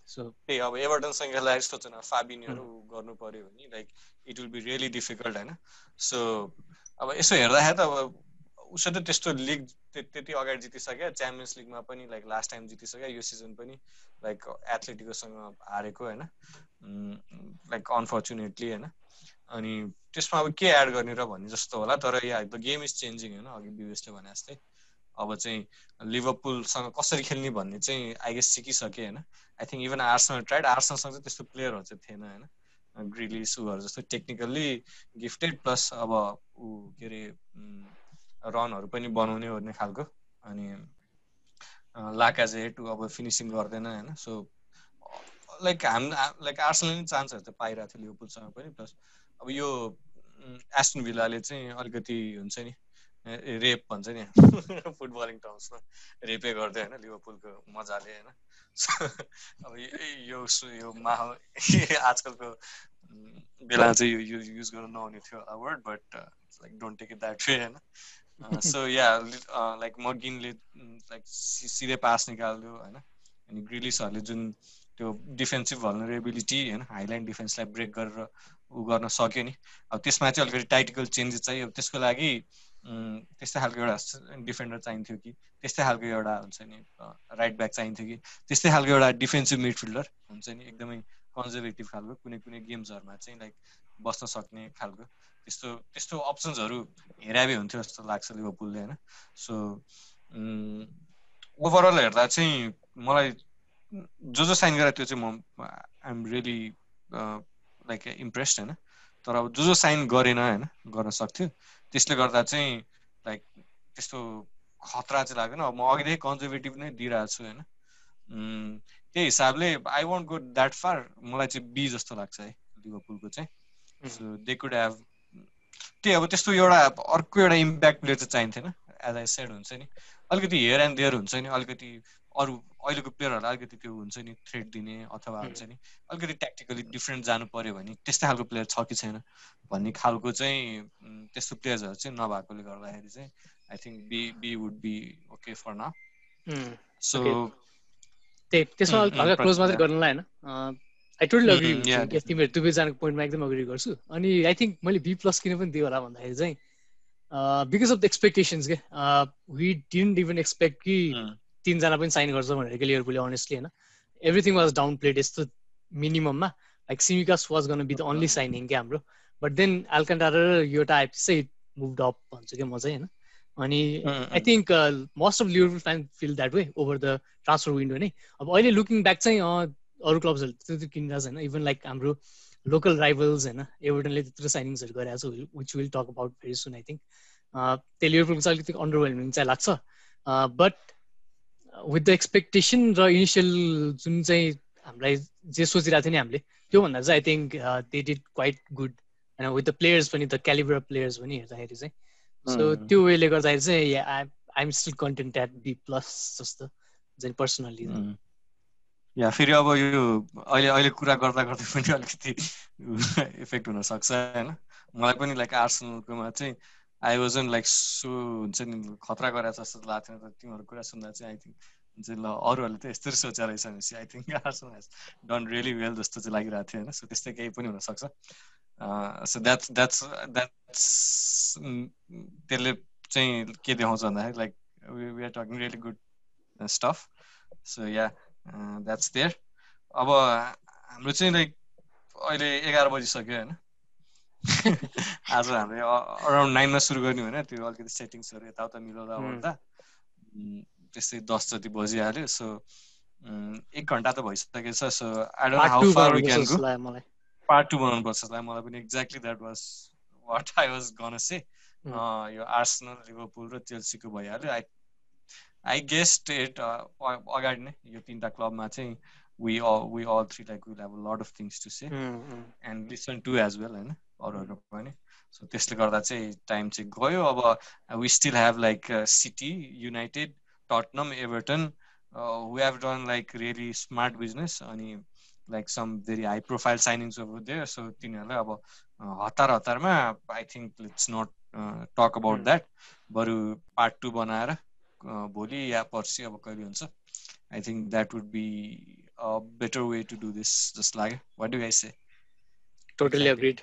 सो त्यही अब एभर्टनसँग खेल्दाखेरि सोच न फाबिन्योहरू गर्नु पर्यो भने like it will be really difficult होइन. सो अब यसो हेर्दाखेरि त अब उसो त त्यस्तो लिग त्यति अगाडि जितिसक्यो. च्याम्पियन्स लिगमा पनि लाइक लास्ट टाइम जितिसक्यो. यो सिजन पनि लाइक एथलेटिकोसँग हारेको होइन लाइक अनफर्चुनेटली होइन. अनि त्यसमा अब के एड गर्ने र भन्ने जस्तो होला. तर या द गेम इज चेन्जिङ होइन. अघि बिवेसले भने जस्तै अब चाहिँ लिभरपुलसँग कसरी खेल्ने भन्ने चाहिँ आई गेस सिकिसके होइन. I think even Arsenal tried. आर्सनलसँग चाहिँ त्यस्तो प्लेयरहरू चाहिँ थिएन होइन. ग्रिलिस उहरू जस्तो टेक्निकल्ली गिफ्टेड प्लस अब ऊ के अरे रनहरू पनि बनाउने ओर्ने खालको. अनि लाकाजेट अब फिनिसिङ गर्दैन होइन. सो लाइक लाइक आर्सनलले नि चान्सहरू चाहिँ पाइरहेको थियो लिभरपुलसँग पनि. प्लस अब यो एस्टन भिल्लाले चाहिँ अलिकति हुन्छ नि रेप भन्छ नि फुटबलिङ टर्म्समा रेपै गर्दै होइन लिभरपुलको मजाले होइन. अब यो माहौल आजकलको बेला चाहिँ यो युज गर्न नहुने थियो होला word, but like don't take it that way होइन. सो या लाइक मगिनले लाइक सिधै पास निकाल्यो होइन. अनि ग्रिलिसहरूले जुन त्यो डिफेन्सिभ भल्नरेबिलिटी होइन हाइलाइन डिफेन्सलाई ब्रेक गरेर उ गर्न सक्यो नि. अब त्यसमा चाहिँ अलिकति टाइटिकल चेन्जेस चाहियो. त्यसको लागि त्यस्तै खालको एउटा डिफेन्डर चाहिन्थ्यो कि त्यस्तै खालको एउटा हुन्छ नि राइट ब्याक चाहिन्थ्यो कि त्यस्तै खालको एउटा डिफेन्सिभ मिडफिल्डर हुन्छ नि एकदमै कन्जर्भेटिभ खालको कुनै कुनै गेम्सहरूमा चाहिँ लाइक बस्न सक्ने खालको त्यस्तो अप्सन्सहरू हेराबे हुन्थ्यो जस्तो लाग्छ लिभरपुलले होइन. सो ओभरअल हेर्दा चाहिँ मलाई जो साइन गरेर त्यो चाहिँ म आइएम रियली लाइक इम्प्रेस्ड होइन. तर अब जो साइन गरेन होइन गर्न सक्थ्यो त्यसले गर्दा चाहिँ लाइक त्यस्तो खतरा चाहिँ लाग्दैन. अब म अघिदेखि कन्जर्भेटिभ नै दिइरहेको छु होइन. त्यही हिसाबले I want go that far. मलाई चाहिँ बी जस्तो लाग्छ है लिभरपुलको चाहिँ. सो दे कुड ह्याभ त्यही अब त्यस्तो एउटा अर्को एउटा इम्प्याक्ट प्लेयर चाहिँ चाहिन्थेन. एज आई सेड हुन्छ नि अलिकति हियर एन्ड देयर हुन्छ नि. अलिकति अरू अहिलेको प्लेयरहरूलाई अलिकति त्यो हुन्छ नि थ्रेट दिने अथवा हुन्छ नि अलिकति ट्याक्टिकली डिफ्रेन्ट जानु पर्यो भने त्यस्तै खालको प्लेयर छ कि छैन भन्ने खालको चाहिँ त्यस्तो प्लेयर्सहरू चाहिँ नभएकोले गर्दाखेरि चाहिँ I think B would be okay for now. So त्यसमा हल्का क्लोज मात्रै गर्नुलाई होइन. I totally agree. तिमीहरू दुवैजनाको पोइन्टमा एकदम अग्री गर्छु. अनि आई थिङ्क मैले बी प्लस किन पनि दियो होला भन्दाखेरि चाहिँ बिकज अफ द एक्सपेक्टेसन्स के वी डिडन्ट इभन एक्सपेक्ट कि 3 जना पनि साइन गर्छ भनेर के लिभरपुलले अनेस्टली होइन. एभ्रिथिङ वाज डाउन प्लेड यस्तो मिनिमममा. लाइक सिमिकास वाज गर्न बी द ओन्ली साइनिङ क्या हाम्रो. बट देन अल्कान्टारा र योटा आएपछि मुभड अप भन्छु क्या म चाहिँ होइन. अनि I think most of Liverpool fan feel that way over the transfer window नै. अब अहिले लुकिङ ब्याक चाहिँ अरू क्लब्सहरू त्यस्तो किनिरहेको छ होइन. इभन लाइक हाम्रो लोकल राइभल्स होइन एभर्टनले त्यत्रो साइनिङ्सहरू गरेको छ which will talk about very soon. I think त्यो लिभरपुलको चाहिँ अलिकति अन्डरवेल्मिङ चाहिँ लाग्छ. बट विथ द एक्सपेक्टेसन र इनिसियल जुन चाहिँ हामीलाई जे सोचिरहेको थियो नि हामीले त्योभन्दा चाहिँ I think they did quite good होइन. विथ द प्लेयर्स पनि द क्यालिबर प्लेयर्स पनि हेर्दाखेरि चाहिँ. सो त्यो वेले गर्दाखेरि चाहिँ I am still content at B plus जस्तो चाहिँ पर्सनली. या फेरि अब यो अहिले कुरा गर्दा गर्दै पनि अलिकति इफेक्ट हुनसक्छ होइन. मलाई पनि लाइक आर्सनलकोमा चाहिँ आई वाजन्ट लाइक सो हुन्छ नि खतरा गरेर जस्तो लाग्थेन. तर तिमीहरू कुरा सुन्दा चाहिँ आई थिङ्क हुन्छ ल अरूहरूले त यस्तै सोचेर रहेछ भनेपछि I think Arsenal has done really well जस्तो चाहिँ लागिरहेको थियो होइन. सो त्यस्तै केही पनि हुनसक्छ. सो द्याट्स त्यसले चाहिँ के देखाउँछ भन्दाखेरि like we are talking really good stuff. So yeah that's there. अब हाम्रो चाहिँ लाइक अहिले 11 बजिसक्यो होइन. आज हामीले अराउन्ड 9मा सुरु गर्ने होइन. त्यो अलिकति सेटिङ्सहरू यताउता मिलाउँदा ओर्दा त्यस्तै 10 जति बजिहाल्यो. सो 1 घन्टा त भइसकेछ. So I don't know how far we can go. Part 2 बनाउनु पर्छ मलाई पनि. Exactly that was what I was gonna say. यो आर्सनल लिभरपुल र चेल्सीको भइहाल्यो. आई गेस्ड इट अगाडि नै यो 3टा क्लबमा चाहिँ we all three like will have a lot of things to say and listen to as well होइन अरूहरू पनि. सो त्यसले गर्दा चाहिँ टाइम चाहिँ गयो. अब we still have like City, United, Tottenham, Everton who have done like really smart business अनि like some very high profile signings over there. So तिनीहरूलाई अब हतारमा I think let's not talk about that. बरु पार्ट 2 बनाएर भोलि या पर्सि अब कहिले हुन्छ. I think that would be a better way to do this. Just like, what do you guys say? Totally agreed.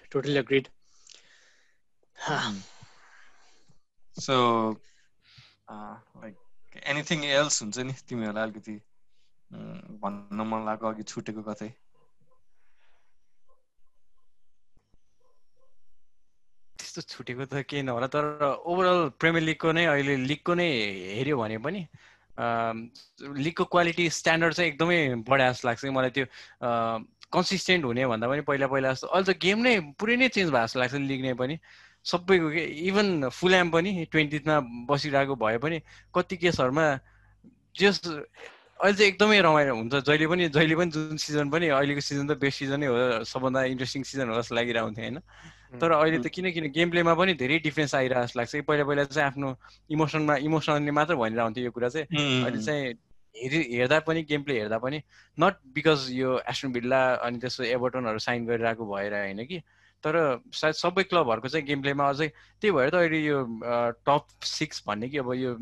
So like anything else हुन्छ नि तिमीहरूलाई अलिकति भन्न मन लाग्यो अघि छुटेको कतै? त्यस्तो छुटेको त केही नहोला, तर ओभरअल प्रिमियर लिगको नै अहिले लिगको नै हेऱ्यो भने पनि लिगको क्वालिटी स्ट्यान्डर्ड चाहिँ एकदमै बढ्या जस्तो लाग्छ मलाई। त्यो कन्सिस्टेन्ट हुने भन्दा पनि पहिला जस्तो अहिले त गेम नै पुरै नै चेन्ज भएको जस्तो लाग्छ लिग नै पनि सबैको के। इभन फुलह्याम पनि 20मा बसिरहेको भए पनि कति केसहरूमा जस अहिले चाहिँ एकदमै रमाइलो हुन्छ। जहिले पनि जुन सिजन पनि अहिलेको सिजन त बेस्ट सिजनै हो, सबभन्दा इन्ट्रेस्टिङ सिजन हो जस्तो लागिरहेको हुन्थ्यो होइन। तर अहिले त किन गेम प्लेमा पनि धेरै डिफ्रेन्स आइरहेको जस्तो लाग्छ। पहिला चाहिँ आफ्नो इमोसनली मात्र भनिरहेको हुन्थ्यो यो कुरा चाहिँ। अहिले चाहिँ हेर्दा पनि गेम प्ले हेर्दा पनि नट बिकज यो एस्टन भिल्ला अनि त्यसो एभर्टनहरू साइन गरिरहेको भएर होइन कि, तर सायद सबै क्लबहरूको चाहिँ गेम प्लेमा अझै त्यही भएर त अहिले यो टप 6 भन्ने कि अब यो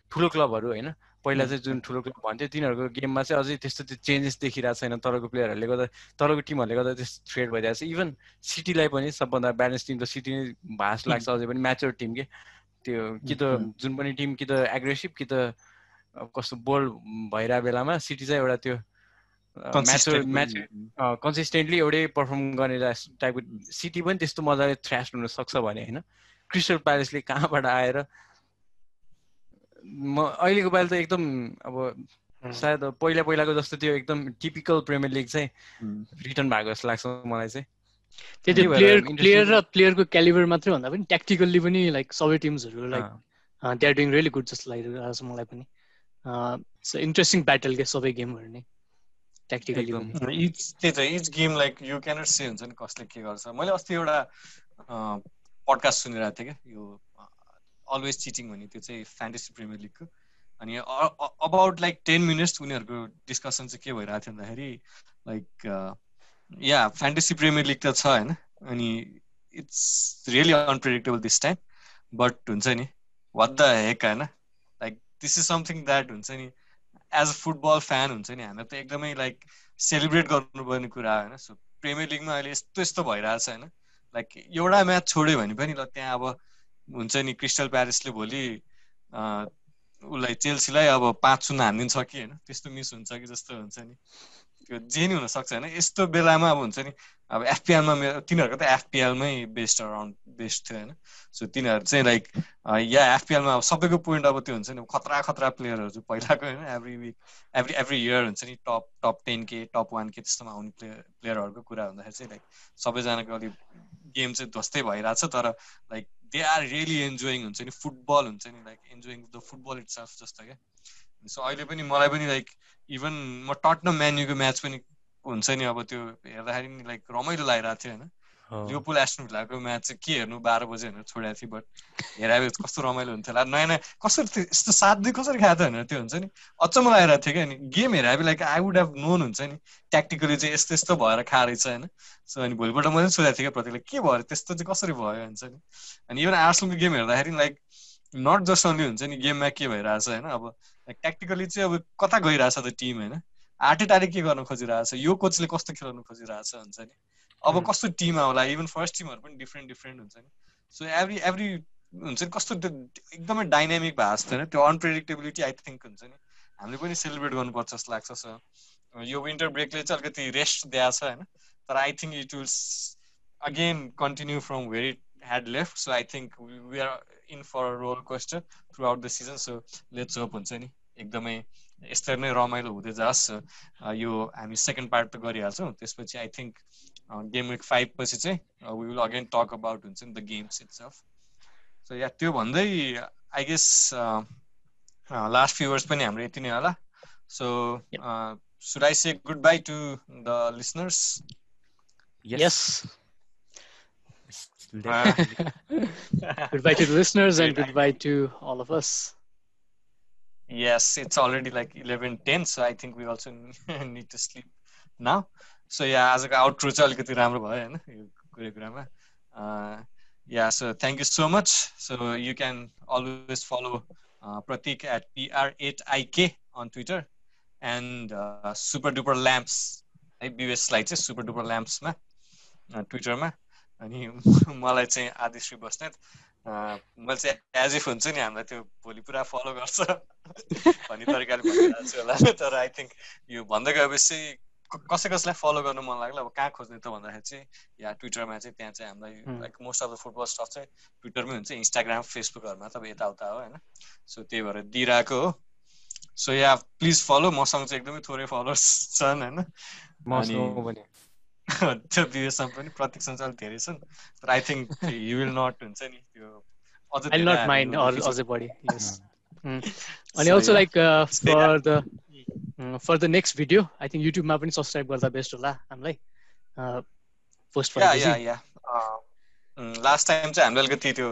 ठुलो क्लबहरू होइन, पहिला चाहिँ जुन ठुलो क्लब भन्थ्यो तिनीहरूको गेममा चाहिँ अझै त्यस्तो त्यो चेन्जेस देखिरहेको छैन। तलको प्लेयरहरूले गर्दा, तलको टिमहरूले गर्दा त्यस्तो थ्रेड भइरहेको छ। इभन सिटीलाई पनि सबभन्दा ब्यालेन्स टिम त सिटी नै भास लाग्छ, अझै पनि म्याच्योर टिम के। त्यो कि त जुन पनि टिम कि त एग्रेसिभ कि त कस्तो बोल्ड भइरहेको बेलामा सिटी चाहिँ एउटा त्यो कन्सिस्टेन्टली एउटै पर्फर्म गर्ने टाइपको। सिटी पनि त्यस्तो मजाले थ्र्यास हुन सक्छ भने होइन, क्रिस्टल प्यालेसले कहाँबाट आएर अहिलेको पालि त एकदम अब सायद पहिलाको जस्तो त्यो एकदम टिपिकल प्रिमियर लिग चाहिँ रिटर्न भएको जस्तो लाग्छ मलाई चाहिँ। त्यो प्लेयर र प्लेयरको क्यालिबर मात्रै भन्दा पनि ट्याक्टिकल्ली पनि लाइक सबै टिम्सहरू like they are doing really good जस्तो लागिरहेको छ मलाई पनि। इन्ट्रेस्टिङ ब्याटल के सबै गेमहरू नै ट्याक्टिकली पनि। Each game like you cannot से हुन्छ नि कसले के गर्छ। मैले अस्ति एउटा पडकास्ट सुनिरहेको थिएँ क्या, यो अलवेज चिटिङ भन्ने, त्यो चाहिँ फ्यान्टेसी प्रिमियर लिगको। अनि अबाउट लाइक 10 मिनट्स उनीहरूको डिस्कसन चाहिँ के भइरहेको थियो भन्दाखेरि लाइक या फ्यान्टेसी प्रिमियर लिग त छ होइन, अनि it's really unpredictable this time, but हुन्छ नि वाट द हेक होइन, like this is something that हुन्छ नि एज अ फुटबल फ्यान हुन्छ नि हामीलाई त एकदमै लाइक सेलिब्रेट गर्नुपर्ने कुरा होइन। सो प्रिमियर लिगमा अहिले यस्तो भइरहेको छ होइन, लाइक एउटा म्याच छोड्यो भने पनि ल त्यहाँ अब हुन्छ नि क्रिस्टल प्यालेसले भोलि उसलाई चेल्सीलाई अब 5-0 हानिदिन्छ कि होइन, त्यस्तो मिस हुन्छ कि जस्तो हुन्छ नि। त्यो जे नि हुनसक्छ होइन यस्तो बेलामा। अब हुन्छ नि अब एफपिएलमा तिनीहरूको त एफपिएलमै बेस्ट थियो होइन। सो तिनीहरू चाहिँ लाइक या एफपिएलमा अब सबैको पोइन्ट अब त्यो हुन्छ नि खतरा प्लेयरहरू पहिलाको होइन, एभ्री विक एभ्री इयर हुन्छ नि टप 10 के टप 1 के त्यस्तोमा आउने प्लेयरहरूको कुरा हुँदाखेरि चाहिँ लाइक सबैजनाको अलिक गेम चाहिँ ध्वस्तै भइरहेछ, तर लाइक दे आर रियली एन्जोइङ हुन्छ नि फुटबल हुन्छ नि, लाइक एन्जोइङ द फुटबल इट्सेल्फ जस्तो क्या। सो अहिले पनि मलाई पनि लाइक इभन म टटनम म्यान्यूको म्याच पनि हुन्छ नि अब त्यो हेर्दाखेरि नि लाइक रमाइलो लागिरहेको थियो होइन। लिभरपुल एस्टन भिल्लाको म्याच चाहिँ के हेर्नु 12 बजे भनेर छोडेको थियो, बट हेराए कस्तो रमाइलो हुन्थ्यो होला। नयाँ कसरी यस्तो 7-2 कसरी खाएको थियो भनेर त्यो हुन्छ नि अचम्म लागिरहेको थियो क्या। अनि गेम हेराए like I would have known हुन्छ नि ट्याक्टिकली चाहिँ यस्तो भएर खाएर रहेछ होइन। सो अनि भोलिपल्ट मैले सोधेको थिएँ क्या प्रतिले के भयो त्यस्तो चाहिँ कसरी भयो हुन्छ नि। अनि इभन आर्सेनलको गेम हेर्दाखेरि लाइक नट जस्ट ओन्ली हुन्छ नि गेममा के भइरहेछ होइन, अब ट्याक्टिकली चाहिँ अब कता गइरहेछ त टिम होइन, आर्टेटाले के गर्न खोजिरहेछ, यो कोचले कस्तो खेलाउनु खोजिरहेछ हुन्छ नि, अब कस्तो टिम आउला। इभन फर्स्ट टिमहरू पनि डिफ्रेन्ट हुन्छ नि। सो एभ्री हुन्छ नि कस्तो त्यो एकदमै डाइनामिक भएको जस्तो होइन, त्यो अनप्रेडिक्टेबिलिटी आई थिङ्क हुन्छ नि हामीले पनि सेलिब्रेट गर्नुपर्छ जस्तो लाग्छ। सो यो विन्टर ब्रेकले चाहिँ अलिकति रेस्ट दिएको छ होइन, तर I think it will again continue from where it had left. So I think we are in for a roller coaster throughout the season. So let's hope हुन्छ नि एकदमै यस्तरी नै रमाइलो हुँदै जाओस्। यो हामी सेकेन्ड पार्ट त गरिहाल्छौँ, त्यसपछि आई थिङ्क गेम विक 5 पछि चाहिँ we will again talk about हुन्छ नि the games itself. So yeah त्यो भन्दै I guess last few words पनि हाम्रो यति नै होला। सो should I say goodbye to the listeners? Yes. Goodbye to the listeners and goodbye to all of us. Yes, it's already like 11:10, so I think we also need to sleep now. So yeah, आजको आउटरो चाहिँ अलिकति राम्रो भयो हैन यो कुरामा। Yeah, so thank you so much. So you can always follow Pratik at PR8IK on Twitter and Super Duper Lamps है BS लाई चाहिँ Super Duper Lamps मा ट्विटर मा। अनि मलाई चाहिँ आदिश्री बस्नेत मैले चाहिँ एज इफ हुन्छ नि हामीलाई त्यो भोलि पुरा फलो गर्छ भन्ने तरिकाले भनिरहेको छु होला, तर आई थिङ्क यो भन्दै गएपछि कसैलाई फलो गर्नु मन लाग्ला अब कहाँ खोज्ने त भन्दाखेरि चाहिँ या ट्विटरमा चाहिँ त्यहाँ चाहिँ हामीलाई like most of the football stuff चाहिँ ट्विटरमै हुन्छ इन्स्टाग्राम फेसबुकहरूमा त यताउता हो होइन सो त्यही भएर दिइरहेको हो सो या प्लिज फलो मसँग चाहिँ एकदमै थोरै फलोवर्स छन् होइन अनि त्यो विवेशमा पनि प्रतीकसँग चाहिँ अलिक धेरै छन् तर I think you will not हुन्छ नि त्यो अझै I'll not mind अझै बढी yes अनि also like for the next video I think YouTube मा पनि सब्स्क्राइब गर्दा बेस्ट होला हामीलाई पोस्ट या लास्ट टाइम चाहिँ हामीले अलिकति त्यो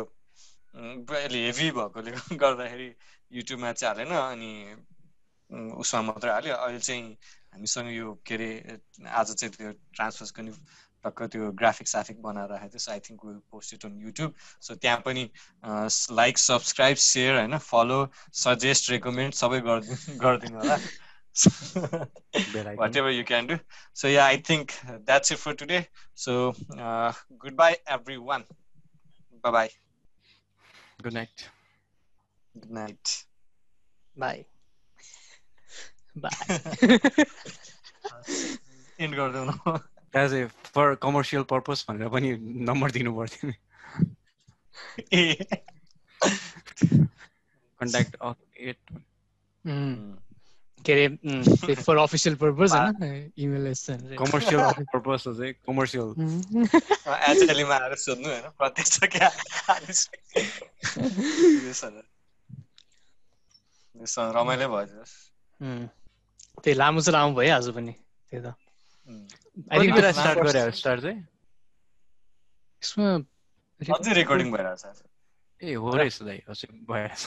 अलि हेभी भएकोले गर्दाखेरि युट्युबमा चाहिँ हालेन अनि उसमा मात्रै हाल्यो अहिले चाहिँ हामीसँग यो के अरे आज चाहिँ त्यो ट्रान्सफर गर्ने टक्क त्यो ग्राफिक साफिक बनाएर राखेको थियो so I think will post it on YouTube so त्यहाँ पनि लाइक सब्सक्राइब सेयर होइन फलो सजेस्ट रेकमेन्ड सबै गरिदिनु होला whatever you can do so yeah I think that's it for today so goodbye everyone bye bye good night bye end गर्दै न as a for commercial purpose भनेर पनि नम्बर दिनु पर्थ्यो नि contact of it के अरे फर अफिसियल पर्पस होइन इमेल कमर्सियल पर्पस हो चाहिँ कमर्सियल एचएलमा आएर सोध्नु होइन प्रत्यक्ष क्या रमाइलो भयो त्यही लामो चाहिँ लामो भयो आज पनि त्यही त स्टार्ट गरे स्टार्ट चाहिँ यसमा अझै रेकर्डिङ भइरहेछ ए हो रहेछ दाइ भइरहेछ